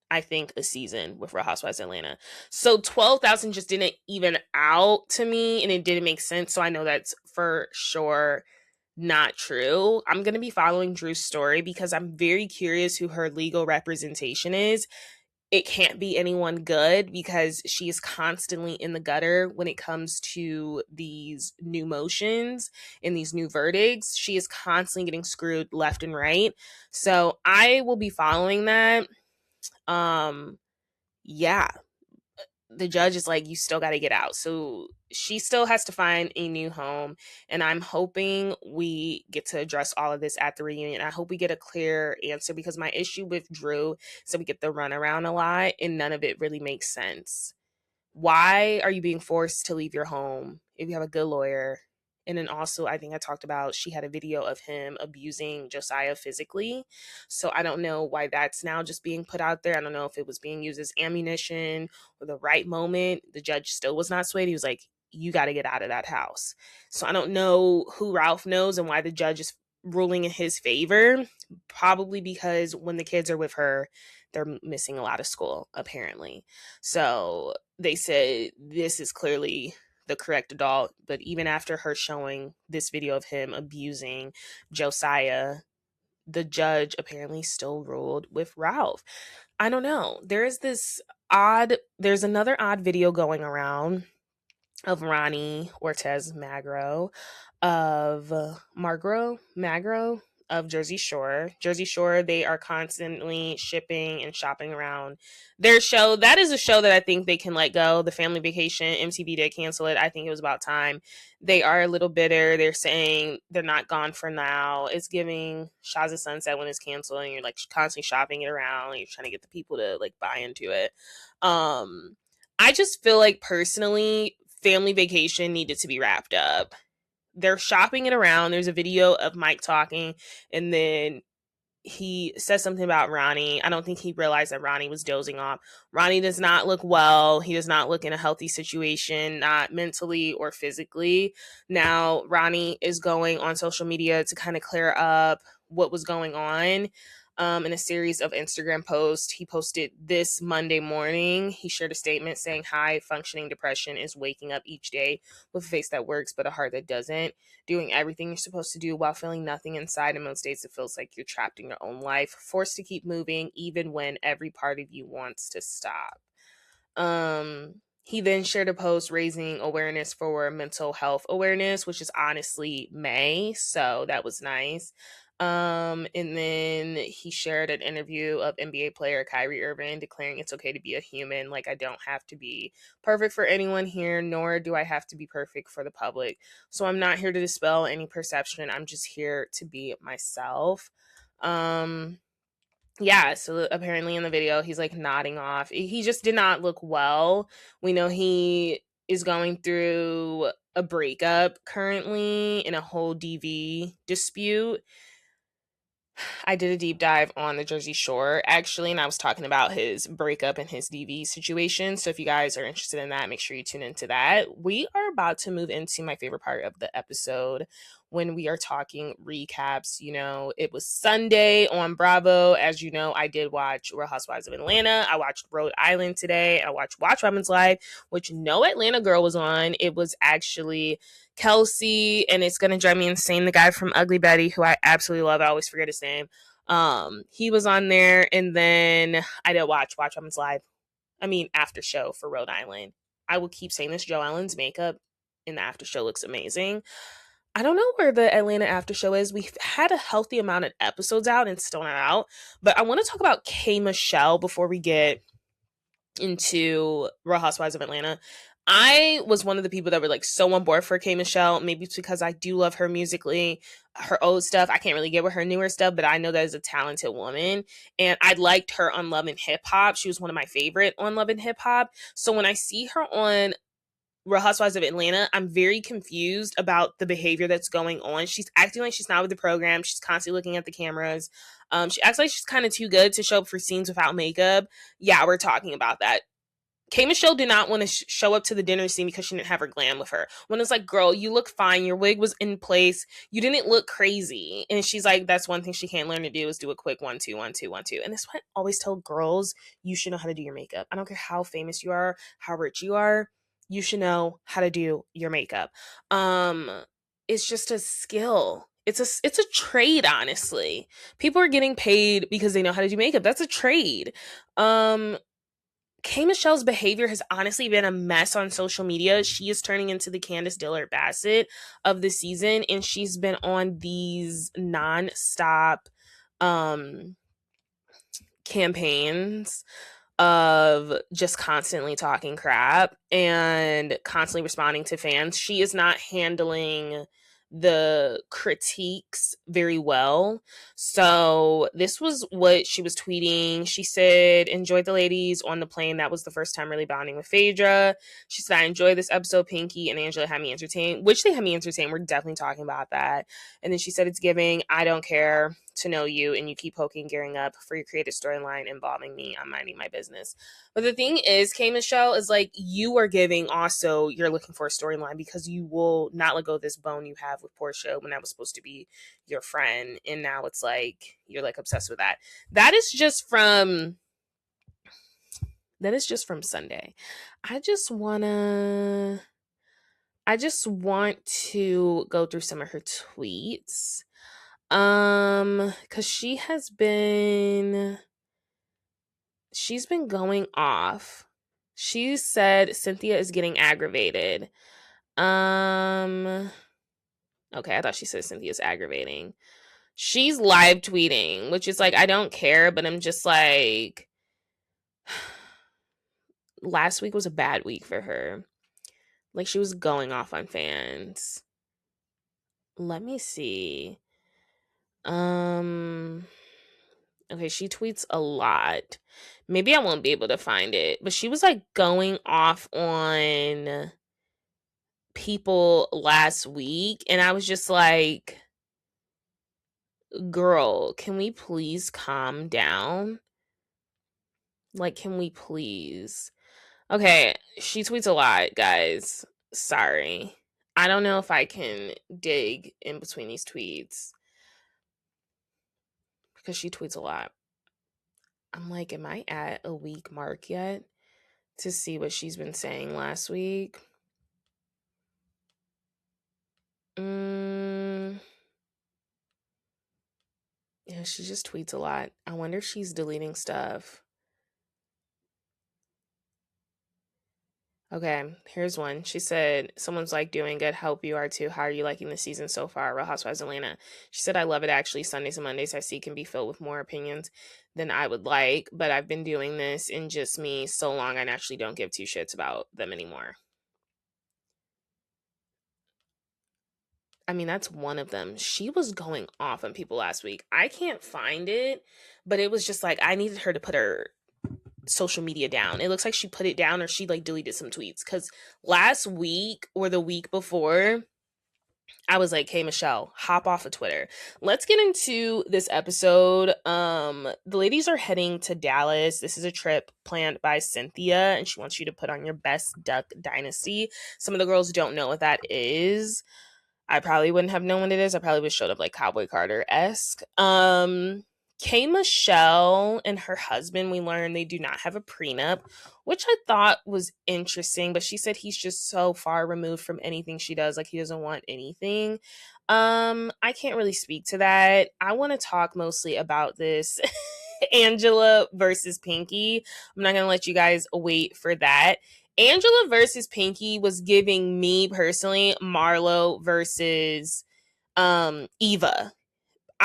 I think, a season with Real Housewives of Atlanta. So 12,000 just didn't even out to me and it didn't make sense. So I know that's for sure not true. I'm going to be following Drew's story because I'm very curious who her legal representation is. It can't be anyone good because she is constantly in the gutter when it comes to these new motions and these new verdicts. She is constantly getting screwed left and right. So I will be following that. Yeah. the judge is like, you still got to get out. So she still has to find a new home. And I'm hoping we get to address all of this at the reunion. I hope we get a clear answer, because my issue with Drew, so we get the runaround a lot and none of it really makes sense. Why are you being forced to leave your home if you have a good lawyer? And then also, I think I talked about, she had a video of him abusing Josiah physically. So I don't know why that's now just being put out there. I don't know if it was being used as ammunition or the right moment. The judge still was not swayed. He was like, you got to get out of that house. So I don't know who Ralph knows and why the judge is ruling in his favor. Probably because when the kids are with her, they're missing a lot of school, apparently. So they said this is clearly the correct adult, but even after her showing this video of him abusing Josiah, the judge apparently still ruled with Ralph. I don't know. There's another odd video going around of Ronnie Ortez Magro, of Magro of Jersey Shore. Jersey Shore, they are constantly shipping and shopping around their show. That is a show that I think they can let go. The Family Vacation, MTV did cancel it. I think it was about time. They are a little bitter. They're saying they're not gone for now. It's giving Shaw's of Sunset when it's canceled and you're like constantly shopping it around and you're trying to get the people to like buy into it. I just feel like personally, Family Vacation needed to be wrapped up. They're shopping it around. There's a video of Mike talking, and then he says something about Ronnie. I don't think he realized that Ronnie was dozing off. Ronnie does not look well. He does not look in a healthy situation, not mentally or physically. Now, Ronnie is going on social media to kind of clear up what was going on. In a series of Instagram posts he posted this Monday morning. He shared a statement saying, high functioning depression is waking up each day with a face that works but a heart that doesn't, doing everything you're supposed to do while feeling nothing inside. In most days, it feels like you're trapped in your own life, forced to keep moving even when every part of you wants to stop. He then shared a post raising awareness for mental health awareness, which is honestly May, so that was nice. And then he shared an interview of NBA player Kyrie Irving declaring it's okay to be a human. Like, I don't have to be perfect for anyone here, nor do I have to be perfect for the public. So I'm not here to dispel any perception. I'm just here to be myself. Yeah, so apparently in the video he's like nodding off. He just did not look well. We know he is going through a breakup currently in a whole DV dispute. I did a deep dive on the Jersey Shore actually, and I was talking about his breakup and his DV situation. So if you guys are interested in that, make sure you tune into that. We are about to move into my favorite part of the episode when we are talking recaps. You know, it was Sunday on Bravo. As you know, I did watch Real Housewives of Atlanta. I watched Rhode Island today. I watched Watch Women's Live, which no Atlanta girl was on. It was actually Kelsey, and it's gonna drive me insane. The guy from Ugly Betty, who I absolutely love, I always forget his name. He was on there, and then I did watch Women's Live. I mean, after show for Rhode Island. I will keep saying this: Joe Allen's makeup in the after show looks amazing. I don't know where the Atlanta after show is. We've had a healthy amount of episodes out and still not out, but I want to talk about K Michelle before we get into Real Housewives of Atlanta. I was one of the people that were like so on board for K Michelle. Maybe it's because I do love her musically, her old stuff. I can't really get with her newer stuff, but I know that is a talented woman. And I liked her on Love and Hip Hop. She was one of my favorite on Love and Hip Hop. So when I see her on Real Housewives of Atlanta, I'm very confused about the behavior that's going on. She's acting like she's not with the program. She's constantly looking at the cameras. She acts like she's kind of too good to show up for scenes without makeup. Yeah, we're talking about that. K Michelle did not want to show up to the dinner scene because she didn't have her glam with her. When it's like, girl, you look fine. Your wig was in place. You didn't look crazy. And she's like, that's one thing she can't learn to do is do a quick 1, 2, 1, 2, 1, 2. And that's what I always tell girls. You should know how to do your makeup. I don't care how famous you are, how rich you are. You should know how to do your makeup. It's just a skill. It's a trade, honestly. People are getting paid because they know how to do makeup. That's a trade. K Michelle's behavior has honestly been a mess on social media. She is turning into the Candace Dillard Bassett of the season, and she's been on these nonstop campaigns of just constantly talking crap and constantly responding to fans. She is not handling the critiques very well. So this was what she was tweeting. She said, enjoyed the ladies on the plane. That was the first time really bonding with Phaedra. She said, I enjoyed this episode. Pinky and Angela had me entertained, which they had me entertained. We're definitely talking about that. And then she said, it's giving, I don't care to know you, and you keep poking, gearing up for your creative storyline involving me. I'm minding my business. But the thing is, K Michelle, is like, you are giving also, you're looking for a storyline because you will not let go of this bone you have with Portia when that was supposed to be your friend. And now it's like, you're like obsessed with that. That is just from Sunday. I just want to go through some of her tweets. Cause she's been going off. She said Cynthia is getting aggravated. Okay, I thought she said Cynthia's aggravating. She's live tweeting, which is like, I don't care, but I'm just like, last week was a bad week for her. Like, she was going off on fans. Let me see. Okay, she tweets a lot. Maybe I won't be able to find it, but she was like going off on people last week, and I was just like, girl, can we please calm down? Like, can we please? Okay, she tweets a lot, guys. Sorry. I don't know if I can dig in between these tweets because she tweets a lot. I'm like, am I at a week mark yet to see what she's been saying last week? Yeah, she just tweets a lot. I wonder if she's deleting stuff. Okay, here's one. She said, someone's like, doing good. Hope you are too. How are you liking the season so far? Real Housewives Atlanta. She said, I love it actually. Sundays and Mondays I see can be filled with more opinions than I would like, but I've been doing this in just me so long I actually don't give two shits about them anymore. I mean, that's one of them. She was going off on people last week. I can't find it, but it was just like, I needed her to put her social media down. It looks like she put it down or she like deleted some tweets, because last week or the week before, I was like, hey Michelle, hop off of Twitter. Let's get into this episode. The ladies are heading to Dallas. This is a trip planned by Cynthia, and she wants you to put on your best Duck Dynasty. Some of the girls don't know what that is. I probably wouldn't have known what it is. I probably would have showed up like Cowboy Carter-esque. K Michelle and her husband, we learned they do not have a prenup, which I thought was interesting, but she said he's just so far removed from anything she does, like he doesn't want anything. I can't really speak to that. I want to talk mostly about this Angela versus Pinky. I'm not gonna let you guys wait for that. Angela versus Pinky was giving me personally Marlo versus Eva.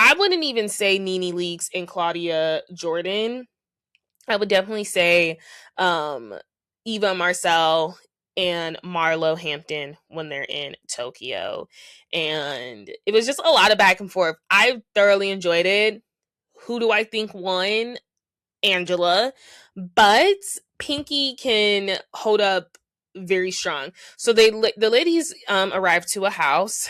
I wouldn't even say Nene Leakes and Claudia Jordan. I would definitely say Eva Marcel and Marlo Hampton when they're in Tokyo. And it was just a lot of back and forth. I thoroughly enjoyed it. Who do I think won? Angela. But Pinky can hold up very strong. So the ladies arrive to a house.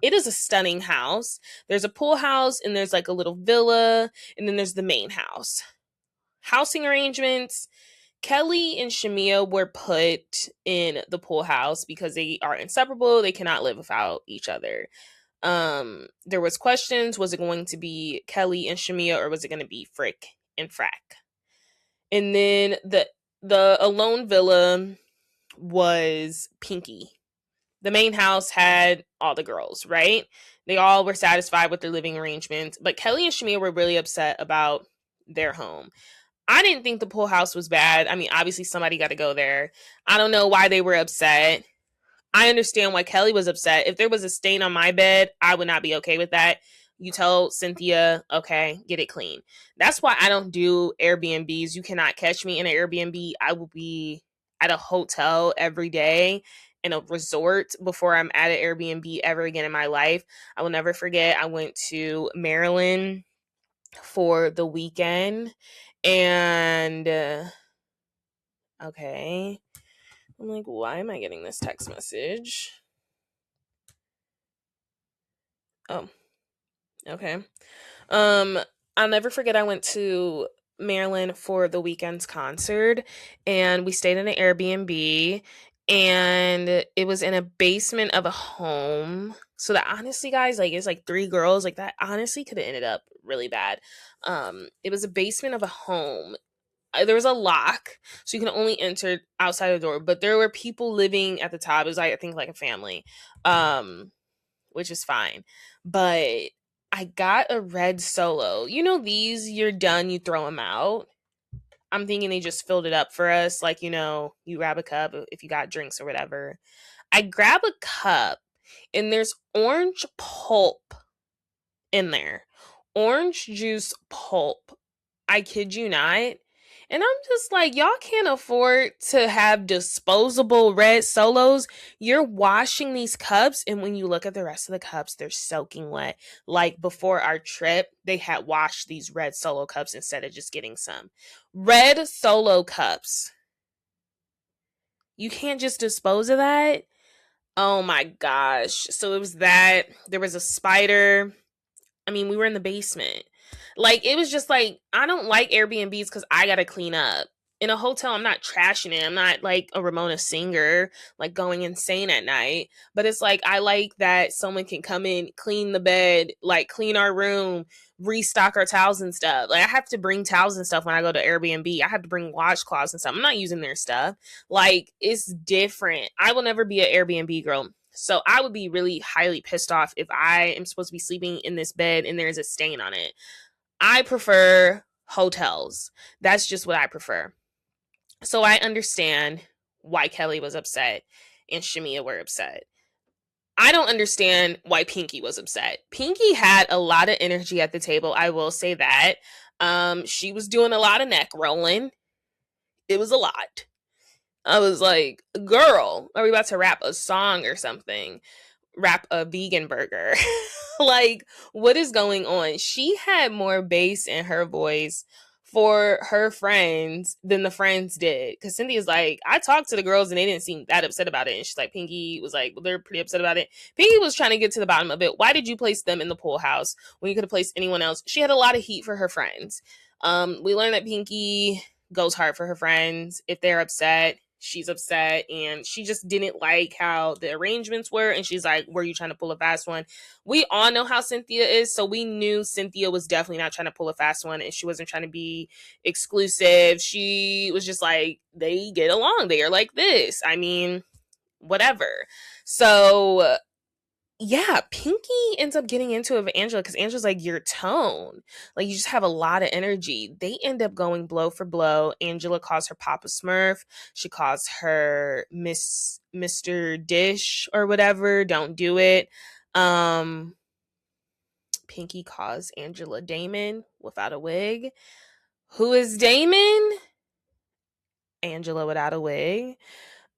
It is a stunning house. There's a pool house and there's like a little villa, and then there's the main house. Housing arrangements. Kelly and Shamia were put in the pool house because they are inseparable. They cannot live without each other. There was questions. Was it going to be Kelly and Shamia, or was it going to be Frick and Frack? And then the alone villa was Pinky. The main house had all the girls, right? They all were satisfied with their living arrangements, but Kelly and Shamia were really upset about their home. I didn't think the pool house was bad. I mean, obviously somebody got to go there. I don't know why they were upset. I understand why Kelly was upset. If there was a stain on my bed, I would not be okay with that. You tell Cynthia, okay, get it clean. That's why I don't do Airbnbs. You cannot catch me in an Airbnb. I will be at a hotel every day, in a resort, before I'm at an Airbnb ever again in my life. I will never forget, I went to Maryland for the weekend, and okay. I'm like, why am I getting this text message? Oh, okay. Um, I'll never forget, I went to Maryland for the weekend's concert, and we stayed in an Airbnb, and it was in a basement of a home. So that, honestly, guys, like, it's like three girls, like, that honestly could have ended up really bad. It was a basement of a home. There was a lock, so you can only enter outside the door, but there were people living at the top. It was like, I think, like a family. Which is fine. But I got a red Solo. You know, these, you're done, you throw them out. I'm thinking they just filled it up for us. Like, you know, you grab a cup if you got drinks or whatever. I grab a cup, and there's orange pulp in there. Orange juice pulp. I kid you not. And I'm just like, y'all can't afford to have disposable red Solos. You're washing these cups, and when you look at the rest of the cups, they're soaking wet. Like, before our trip, they had washed these red Solo cups instead of just getting some. Red Solo cups. You can't just dispose of that? Oh my gosh. So it was that. There was a spider. I mean, we were in the basement. Like, it was just like, I don't like Airbnbs because I gotta clean up. In a hotel, I'm not trashing it. I'm not like a Ramona Singer, like going insane at night. But it's like, I like that someone can come in, clean the bed, like clean our room, restock our towels and stuff. Like, I have to bring towels and stuff when I go to Airbnb. I have to bring washcloths and stuff. I'm not using their stuff. Like, it's different. I will never be an Airbnb girl. So I would be really highly pissed off if I am supposed to be sleeping in this bed and there's a stain on it. I prefer hotels. That's just what I prefer. So I understand why Kelly was upset and Shamia were upset. I don't understand why Pinky was upset. Pinky had a lot of energy at the table, I will say that. She was doing a lot of neck rolling. It was a lot. I was like, girl, are we about to rap a song or something? Rap a vegan burger? Like, what is going on? She had more bass in her voice for her friends than the friends did. Because Cynthia's like, I talked to the girls and they didn't seem that upset about it. And she's like, Pinky was like, well, they're pretty upset about it. Pinky was trying to get to the bottom of it. Why did you place them in the pool house when you could have placed anyone else? She had a lot of heat for her friends. We learned that Pinky goes hard for her friends. If they're upset, she's upset, and she just didn't like how the arrangements were, and she's like, were you trying to pull a fast one? We all know how Cynthia is, so we knew Cynthia was definitely not trying to pull a fast one, and she wasn't trying to be exclusive. She was just like, they get along, they are like this, I mean, whatever. So yeah, Pinky ends up getting into it with Angela because Angela's like, your tone, like, you just have a lot of energy. They end up going blow for blow. Angela calls her Papa Smurf. She calls her Mr. Dish or whatever. Don't do it. Pinky calls Angela Damon without a wig. Who is Damon? Angela without a wig.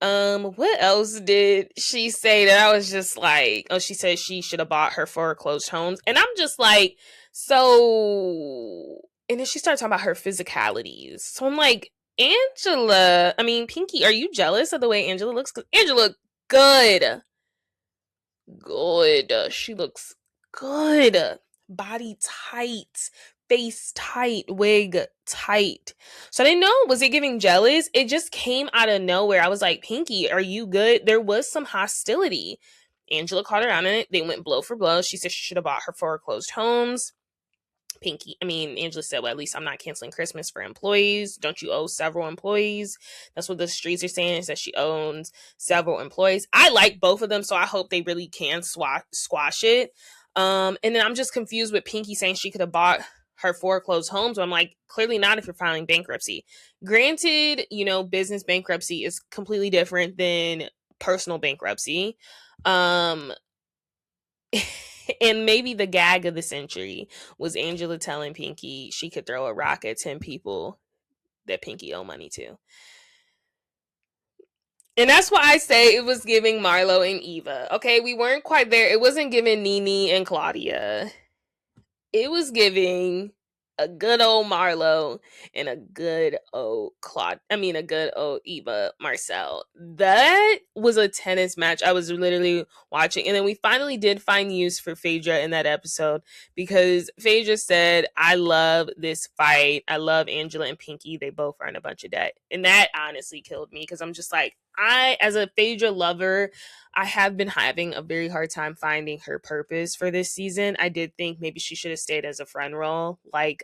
What else did she say that I was just like, oh, she said she should have bought her foreclosed homes. And I'm just like, so, and then she started talking about her physicalities. So I'm like, Angela, I mean, Pinky, are you jealous of the way Angela looks? Because Angela, good. Good. She looks good. Body tight, face tight, wig tight. So I didn't know, was it giving jealous? It just came out of nowhere. I was like, Pinky, are you good? There was some hostility. Angela called her out on it. They went blow for blow. She said she should have bought her foreclosed homes. Angela said, well, at least I'm not canceling Christmas for employees. Don't you owe several employees? That's what the streets are saying, is that she owns several employees. I like both of them, so I hope they really can squash it. And then I'm just confused with Pinky saying she could have bought her foreclosed homes. I'm like, clearly not if you're filing bankruptcy. Granted, you know, business bankruptcy is completely different than personal bankruptcy. And maybe the gag of the century was Angela telling Pinky she could throw a rock at 10 people that Pinky owe money to. And that's why I say it was giving Marlo and Eva. Okay, we weren't quite there. It wasn't giving Nene and Claudia. It was giving a good old Marlo and a good old a good old Eva Marcel. That was a tennis match I was literally watching. And then we finally did find use for Phaedra in that episode because Phaedra said, I love this fight. I love Angela and Pinky. They both are in a bunch of debt. And that honestly killed me because I'm just like, as a Phaedra lover, I have been having a very hard time finding her purpose for this season. I did think maybe she should have stayed as a friend role, like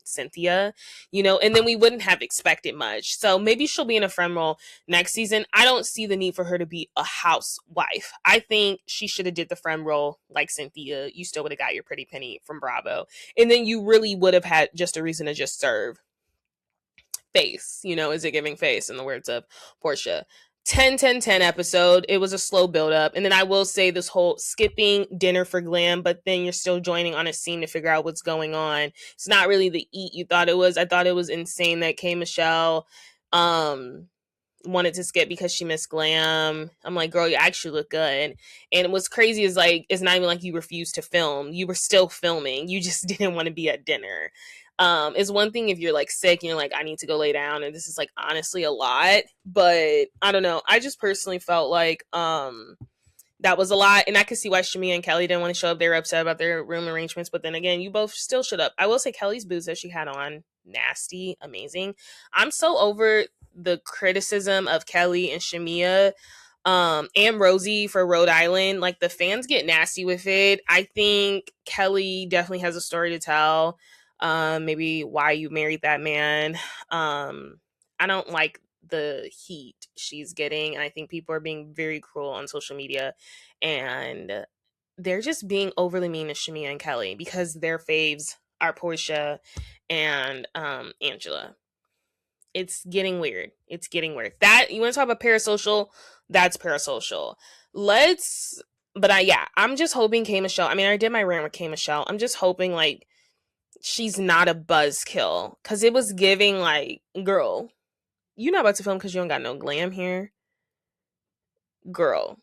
Cynthia, and then we wouldn't have expected much. So maybe she'll be in a friend role next season. I don't see the need for her to be a housewife. I think she should have did the friend role like Cynthia. You still would have got your pretty penny from Bravo. And then you really would have had just a reason to just serve face. Is it giving face in the words of Portia? 10 episode. It was a slow build up. And then I will say this whole skipping dinner for glam, but then you're still joining on a scene to figure out what's going on. It's not really the eat you thought it was. I thought it was insane that K. Michelle wanted to skip because she missed glam. I'm like, girl, you actually look good. And what's crazy is like, it's not even like you refused to film. You were still filming. You just didn't want to be at dinner. It's one thing if you're like sick and you're like, I need to go lay down, and this is like honestly a lot, but I don't know. I just personally felt like that was a lot, and I could see why Shamia and Kelly didn't want to show up. They were upset about their room arrangements, but then again, you both still showed up. I will say Kelly's boots that she had on, nasty, amazing. I'm so over the criticism of Kelly and Shamia and Rosie for Rhode Island. Like, the fans get nasty with it. I think Kelly definitely has a story to tell. Maybe why you married that man. I don't like the heat she's getting, and I think people are being very cruel on social media, and they're just being overly mean to Shamia and Kelly because their faves are Portia and Angela. It's getting weird. It's getting weird. That, you want to talk about parasocial? That's parasocial. I'm just hoping K. Michelle. I mean, I did my rant with K. Michelle. I'm just hoping like she's not a buzzkill, because it was giving like, girl, you not about to film because you don't got no glam here, girl.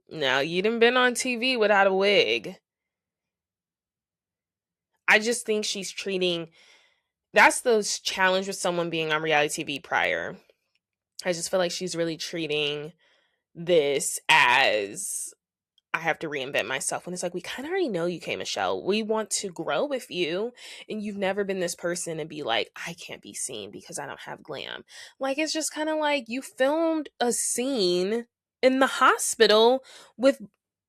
Now you done been on TV without a wig. I just think she's treating. That's the challenge with someone being on reality TV prior. I just feel like she's really treating this as, I have to reinvent myself, when it's like, we kind of already know you, K. Michelle. We want to grow with you, and you've never been this person and be like, I can't be seen because I don't have glam. Like, it's just kind of like you filmed a scene in the hospital with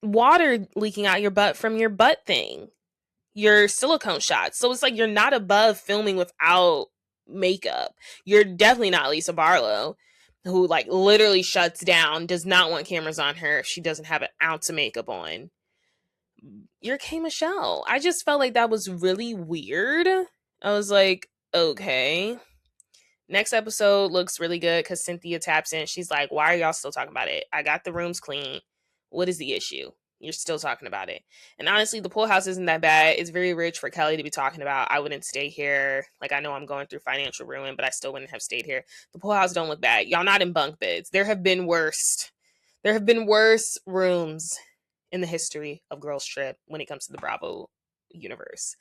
water leaking out your butt from your butt thing, your silicone shots. So it's like you're not above filming without makeup. You're definitely not Lisa Barlow, who like literally shuts down, does not want cameras on her if she doesn't have an ounce of makeup on. You're K. Michelle. I just felt like that was really weird. I was like, okay. Next episode looks really good because Cynthia taps in. She's like, why are y'all still talking about it? I got the rooms clean. What is the issue? You're still talking about it. And honestly, the pool house isn't that bad. It's very rich for Kelly to be talking about. I wouldn't stay here. Like, I know I'm going through financial ruin, but I still wouldn't have stayed here. The pool house don't look bad. Y'all not in bunk beds. There have been worse rooms in the history of Girls Trip when it comes to the Bravo universe.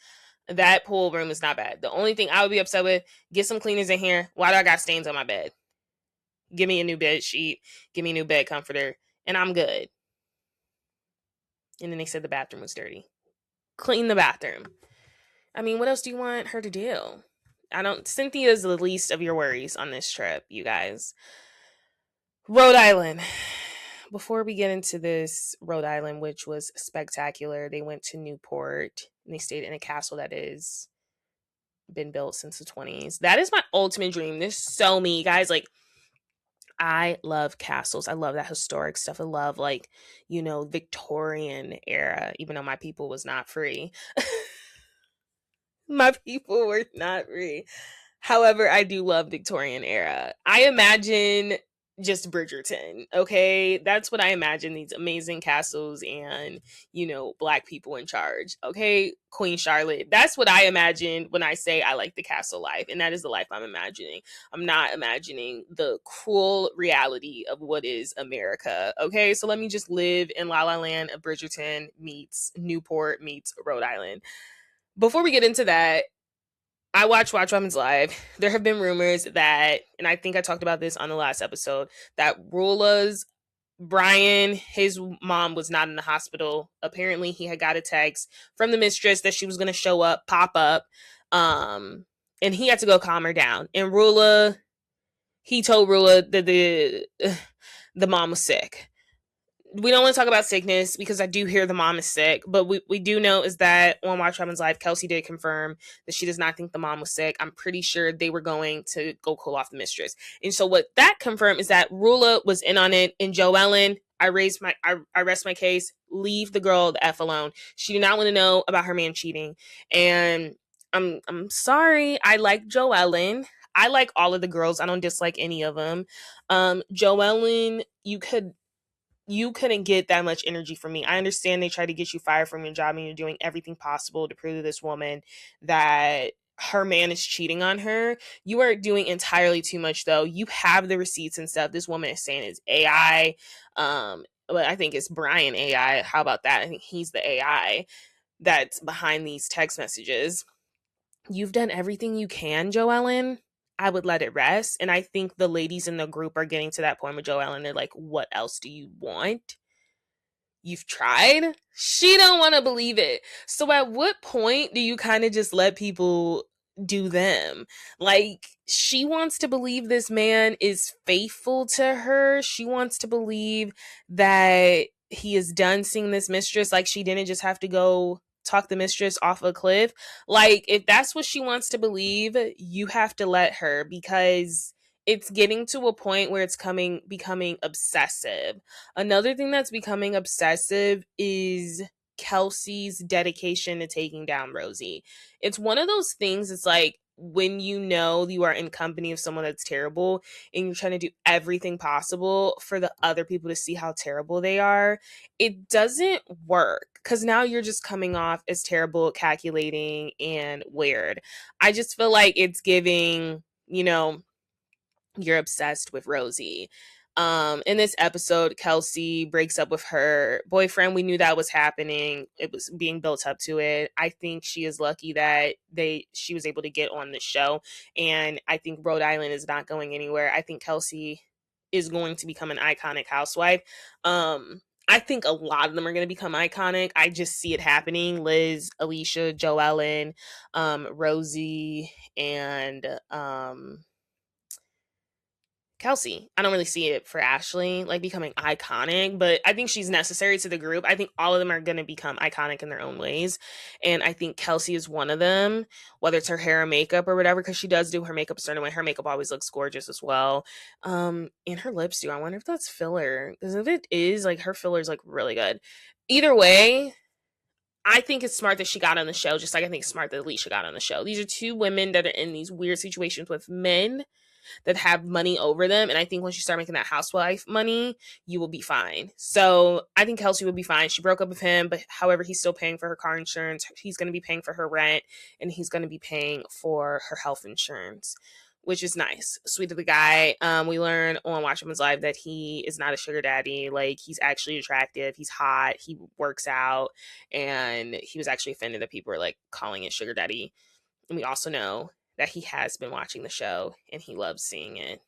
That pool room is not bad. The only thing I would be upset with, get some cleaners in here. Why do I got stains on my bed? Give me a new bed sheet. Give me a new bed comforter. And I'm good. And then they said the bathroom was dirty. Clean the bathroom. I mean, what else do you want her to do? Cynthia's the least of your worries on this trip, you guys. Rhode Island. Before we get into this, Rhode Island, which was spectacular, they went to Newport and they stayed in a castle that is been built since the 20s. That is my ultimate dream. There's so many, guys. Like, I love castles. I love that historic stuff. I love, like, Victorian era, even though my people was not free. My people were not free. However, I do love Victorian era. I imagine just Bridgerton. Okay, that's what I imagine, these amazing castles and, black people in charge. Okay, Queen Charlotte, that's what I imagine when I say I like the castle life, and that is the life I'm imagining. I'm not imagining the cruel reality of what is America. Okay, so let me just live in La La Land of Bridgerton meets Newport meets Rhode Island. Before we get into that, I Watch Women's Live. There have been rumors that, and I think I talked about this on the last episode, that Rula's Brian, his mom was not in the hospital. Apparently, he had got a text from the mistress that she was going to show up, pop up, and he had to go calm her down. And he told Rula that the mom was sick. We don't want to talk about sickness because I do hear the mom is sick, but we do know is that on Watch Women's Live, Kelsey did confirm that she does not think the mom was sick. I'm pretty sure they were going to go cool off the mistress. And so what that confirmed is that Rula was in on it, and Joellen, I rest my case, leave the girl the F alone. She did not want to know about her man cheating. And I'm sorry. I like Joellen. I like all of the girls. I don't dislike any of them. Joellen, you couldn't get that much energy from me. I understand they try to get you fired from your job and you're doing everything possible to prove to this woman that her man is cheating on her. You are doing entirely too much, though. You have the receipts and stuff. This woman is saying is AI. But I think it's Brian AI. How about that? I think he's the AI that's behind these text messages. You've done everything you can, Joellen. I would let it rest. And I think the ladies in the group are getting to that point with Joellen. They're like, what else do you want? You've tried? She don't want to believe it. So at what point do you kind of just let people do them? Like, she wants to believe this man is faithful to her. She wants to believe that he is done seeing this mistress. Like, she didn't just have to go talk the mistress off a cliff. Like, if that's what she wants to believe, you have to let her, because it's getting to a point where it's becoming obsessive. Another thing that's becoming obsessive is Kelsey's dedication to taking down Rosie. It's one of those things, it's like when you know you are in company of someone that's terrible and you're trying to do everything possible for the other people to see how terrible they are, it doesn't work because now you're just coming off as terrible, calculating, and weird. I just feel like it's giving, you're obsessed with Rosie. In this episode, Kelsey breaks up with her boyfriend. We knew that was happening. It was being built up to it. I think she is lucky that she was able to get on the show. And I think Rhode Island is not going anywhere. I think Kelsey is going to become an iconic housewife. I think a lot of them are going to become iconic. I just see it happening. Liz, Alicia, Joellen, Rosie, and Kelsey. I don't really see it for Ashley, like becoming iconic, but I think she's necessary to the group. I think all of them are going to become iconic in their own ways. And I think Kelsey is one of them, whether it's her hair or makeup or whatever, because she does do her makeup a certain way. Her makeup always looks gorgeous as well. And her lips do. I wonder if that's filler, because if it is, like, her filler is like really good. Either way, I think it's smart that she got on the show, just like I think it's smart that Alicia got on the show. These are two women that are in these weird situations with men that have money over them. And I think once you start making that housewife money, you will be fine. So I think Kelsey will be fine. She broke up with him, but however, he's still paying for her car insurance. He's going to be paying for her rent, and he's going to be paying for her health insurance, which is nice. Sweet of the guy. We learn on Watch Women's Live that he is not a sugar daddy. Like, he's actually attractive. He's hot. He works out. And he was actually offended that people were like calling it sugar daddy. And we also know that he has been watching the show and he loves seeing it,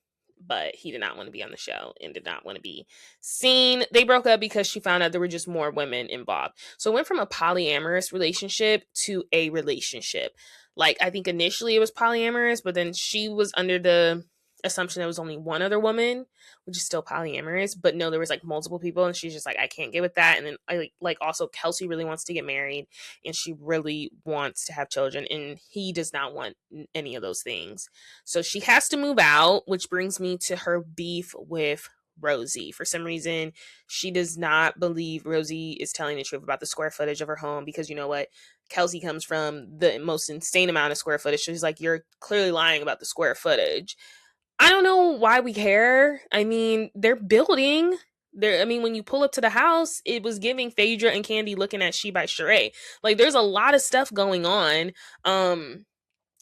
but he did not want to be on the show and did not want to be seen. They broke up because she found out there were just more women involved. So it went from a polyamorous relationship to a relationship. Like, I think initially it was polyamorous, but then she was under the assumption there was only one other woman, which is still polyamorous, but no, there was like multiple people, and she's just like, I can't get with that. And then I like also Kelsey really wants to get married, and she really wants to have children, and he does not want any of those things. So she has to move out, which brings me to her beef with Rosie. For some reason, she does not believe Rosie is telling the truth about the square footage of her home, because you know what? Kelsey comes from the most insane amount of square footage. So she's like, you're clearly lying about the square footage. I don't know why we care. I mean, they're building. There, I mean, when you pull up to the house, it was giving Phaedra and Candy looking at She by Sheree. Like, there's a lot of stuff going on. Um,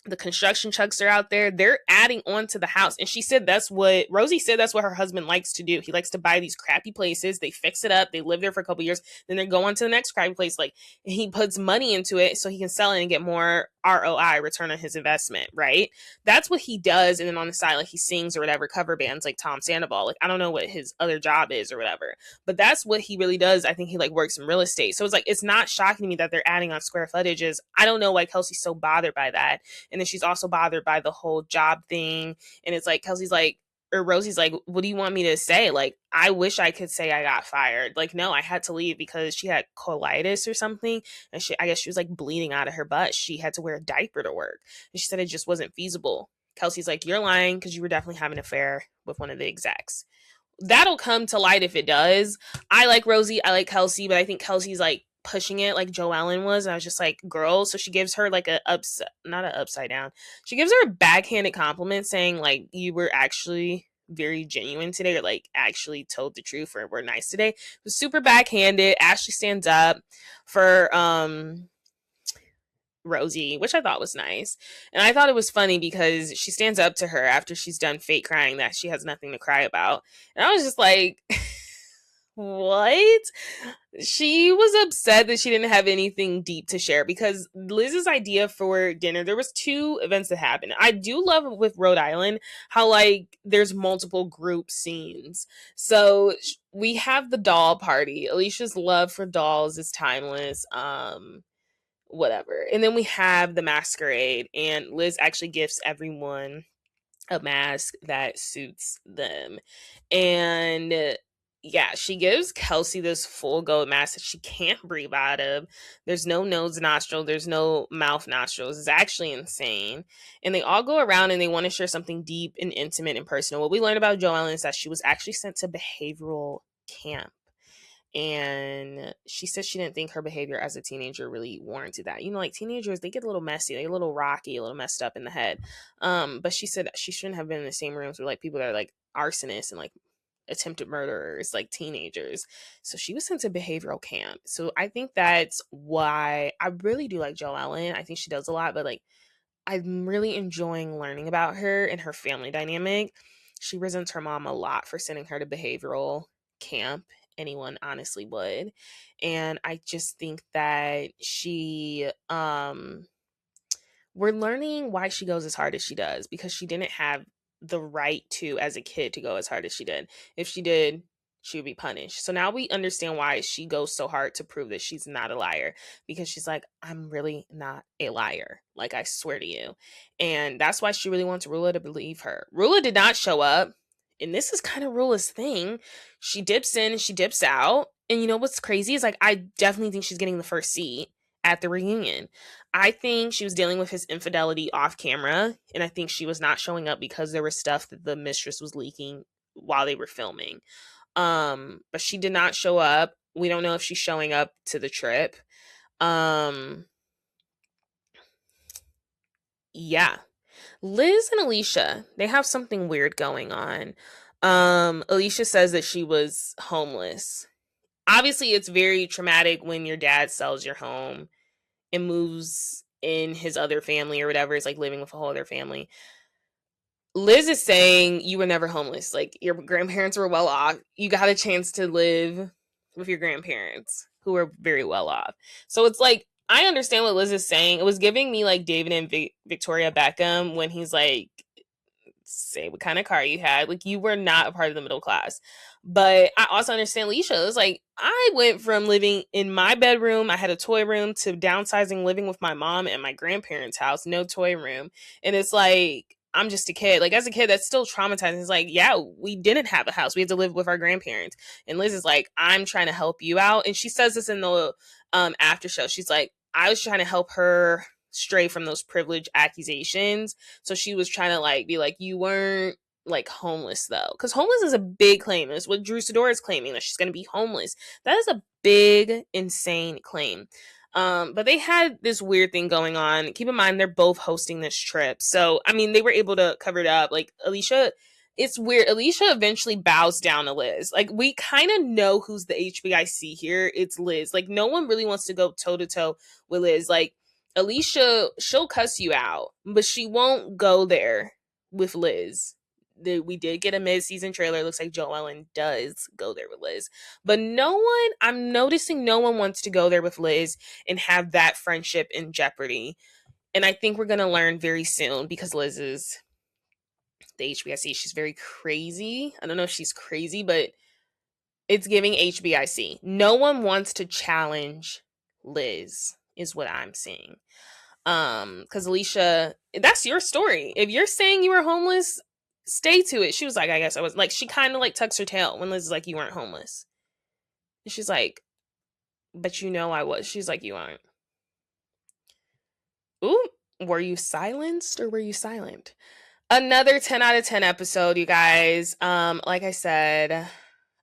the construction trucks are out there. They're adding on to the house. And she said that's what Rosie said that's what her husband likes to do. He likes to buy these crappy places. They fix it up. They live there for a couple years. Then they go on to the next crappy place. Like, he puts money into it so he can sell it and get more ROI, return on his investment, right? That's what he does. And then on the side, like, he sings or whatever, cover bands like Tom Sandoval. Like, I don't know what his other job is or whatever, but that's what he really does. I think he like works in real estate. So it's like, it's not shocking to me that they're adding on square footages. I don't know why Kelsey's so bothered by that. And then she's also bothered by the whole job thing. And it's like, Kelsey's like, or Rosie's like, what do you want me to say? Like, I wish I could say I got fired. Like, no, I had to leave because she had colitis or something. And I guess she was like bleeding out of her butt. She had to wear a diaper to work. And she said it just wasn't feasible. Kelsey's like, you're lying because you were definitely having an affair with one of the execs. That'll come to light if it does. I like Rosie. I like Kelsey, but I think Kelsey's like pushing it like Joellen was. And I was just like, girl. So she gives her like not an upside down. She gives her a backhanded compliment saying like, you were actually very genuine today, or like actually told the truth, or were nice today. It was super backhanded. Ashley stands up for Rosie, which I thought was nice. And I thought it was funny because she stands up to her after she's done fake crying that she has nothing to cry about. And I was just like, what? She was upset that she didn't have anything deep to share because Liz's idea for dinner, there was two events that happened. I do love with Rhode Island how like there's multiple group scenes. So we have the doll party. Alicia's love for dolls is timeless. Whatever. And then we have the masquerade, and Liz actually gifts everyone a mask that suits them. And yeah, she gives Kelsey this full goat mask that she can't breathe out of. There's no nose nostril, there's no mouth nostrils. It's actually insane. And they all go around and they want to share something deep and intimate and personal. What we learned about Joellen is that she was actually sent to behavioral camp. And she said she didn't think her behavior as a teenager really warranted that. You know, like teenagers, they get a little messy, they get a little rocky, a little messed up in the head. But she said she shouldn't have been in the same rooms with like people that are like arsonists and like attempted murderers, like teenagers. So she was sent to behavioral camp. So I think that's why I really do like Joellen. I think she does a lot, but like I'm really enjoying learning about her and her family dynamic. She resents her mom a lot for sending her to behavioral camp. Anyone honestly would. And I just think that we're learning why she goes as hard as she does, because she didn't have the right to, as a kid, to go as hard as she did. If she did, she would be punished. So now we understand why she goes so hard to prove that she's not a liar, because she's like, I'm really not a liar. Like, I swear to you. And that's why she really wants Rula to believe her. Rula did not show up. And this is kind of Rula's thing. She dips in and she dips out. And you know what's crazy is like, I definitely think she's getting the first seat at the reunion. I think she was dealing with his infidelity off camera, and I think she was not showing up because there was stuff that the mistress was leaking while they were filming. But she did not show up. We don't know if she's showing up to the trip. Yeah. Liz and Alicia, they have something weird going on. Alicia says that she was homeless. Obviously, it's very traumatic when your dad sells your home and moves in his other family or whatever. It's like living with a whole other family. Liz is saying you were never homeless. Like, your grandparents were well off. You got a chance to live with your grandparents who were very well off. So it's like, I understand what Liz is saying. It was giving me like David and Victoria Beckham when he's like, say what kind of car you had. Like, you were not a part of the middle class. But I also understand Alicia. It's like, I went from living in my bedroom, I had a toy room, to downsizing, living with my mom and my grandparents' house, no toy room. And it's like, I'm just a kid. Like, as a kid, that's still traumatizing. It's like, yeah, we didn't have a house. We had to live with our grandparents. And Liz is like, I'm trying to help you out. And she says this in the after show. She's like, I was trying to help her stray from those privilege accusations. So she was trying to like be like, you weren't like homeless though, because homeless is a big claim. It's what Drew Sidora is claiming, that she's going to be homeless. That is a big, insane claim. But they had this weird thing going on. Keep in mind, they're both hosting this trip. So, I mean, they were able to cover it up. Like, Alicia it's weird. Alicia eventually bows down to Liz. Like, we kind of know who's the HBIC here. It's Liz. Like, no one really wants to go toe to toe with Liz. Like, Alicia, she'll cuss you out, but she won't go there with Liz. We did get a mid-season trailer. It looks like Joe Ellen does go there with Liz. But no one, I'm noticing no one wants to go there with Liz and have that friendship in jeopardy. And I think we're going to learn very soon because Liz is the HBIC. She's very crazy. I don't know if she's crazy, but it's giving HBIC. No one wants to challenge Liz, is what I'm seeing. Because Alicia, that's your story. If you're saying you were homeless, stay to it. She was like, I guess I was. Like, she kind of like tucks her tail when Liz is like, you weren't homeless. And she's like, but you know I was. She's like, you aren't. Ooh, were you silenced or were you silent? Another 10 out of 10 episode, you guys. Like I said,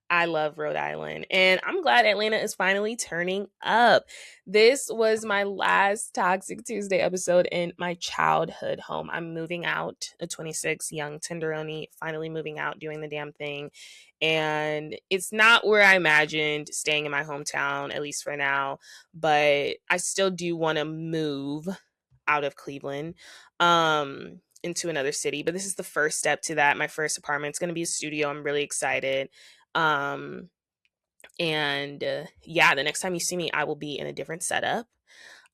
I love Rhode Island, and I'm glad Atlanta is finally turning up. This was my last Toxic Tuesday episode in my childhood home. I'm moving out, a 26 young tenderoni, finally moving out, doing the damn thing. And it's not where I imagined staying in my hometown, at least for now, but I still do want to move out of Cleveland. Into another city, but this is the first step to that. My first apartment's going to be a studio. I'm really excited. And yeah, the next time you see me, I will be in a different setup.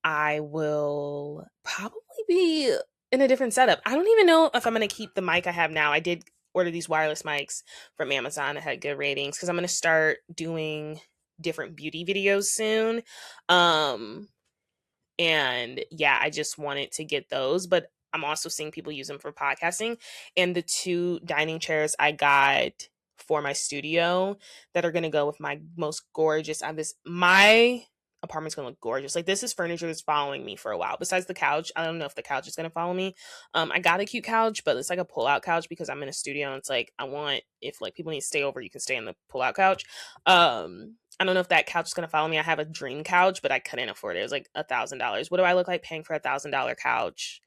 I will probably be in a different setup. I don't even know if I'm going to keep the mic I have now. I did order these wireless mics from Amazon. I had good ratings because I'm going to start doing different beauty videos soon. And yeah, I just wanted to get those, but I'm also seeing people use them for podcasting. And the 2 dining chairs I got for my studio that are going to go with my most gorgeous, my apartment's going to look gorgeous. Like, this is furniture that's following me for a while. Besides the couch, I don't know if the couch is going to follow me. I got a cute couch, but it's like a pull-out couch because I'm in a studio, and it's like, I want, if like people need to stay over, you can stay in the pull-out couch. I don't know if that couch is going to follow me. I have a dream couch, but I couldn't afford it. It was like $1,000. What do I look like paying for $1,000 couch?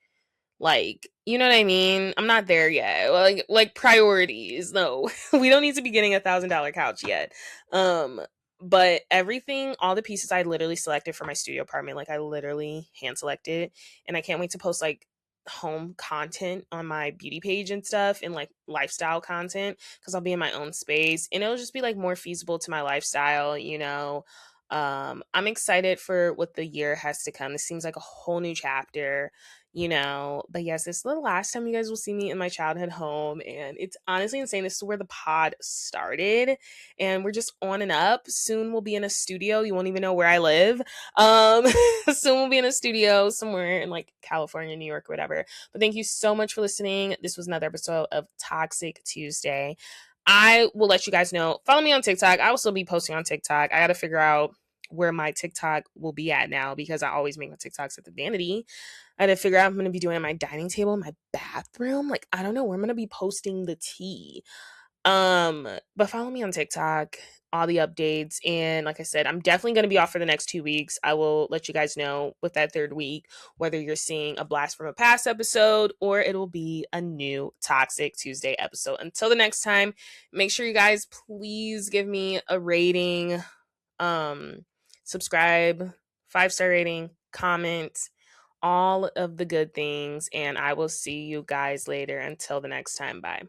Like, you know what I mean? I'm not there yet. Like priorities. No, we don't need to be getting $1,000 couch yet. But everything, all the pieces I literally selected for my studio apartment, like I literally hand selected, and I can't wait to post like home content on my beauty page and stuff, and like lifestyle content, because I'll be in my own space and it'll just be like more feasible to my lifestyle, you know. I'm excited for what the year has to come. This seems like a whole new chapter, you know. But yes, this is the last time you guys will see me in my childhood home, and it's honestly insane. This is where the pod started, and we're just on and up. Soon we'll be in a studio. You won't even know where I live. Soon we'll be in a studio somewhere in like California, New York, whatever. But thank you so much for listening. This was another episode of Toxic Tuesday. I will let you guys know. Follow me on TikTok. I will still be posting on TikTok. I got to figure out where my TikTok will be at now, because I always make my TikToks at the vanity. I had to figure out I'm going to be doing it at my dining table, my bathroom. Like, I don't know where I'm going to be posting the tea. But follow me on TikTok, all the updates. And like I said, I'm definitely going to be off for the next 2 weeks. I will let you guys know with that 3rd week, whether you're seeing a blast from a past episode or it'll be a new Toxic Tuesday episode. Until the next time, make sure you guys please give me a rating, subscribe, 5-star rating, comment, all of the good things. And I will see you guys later. Until the next time, bye.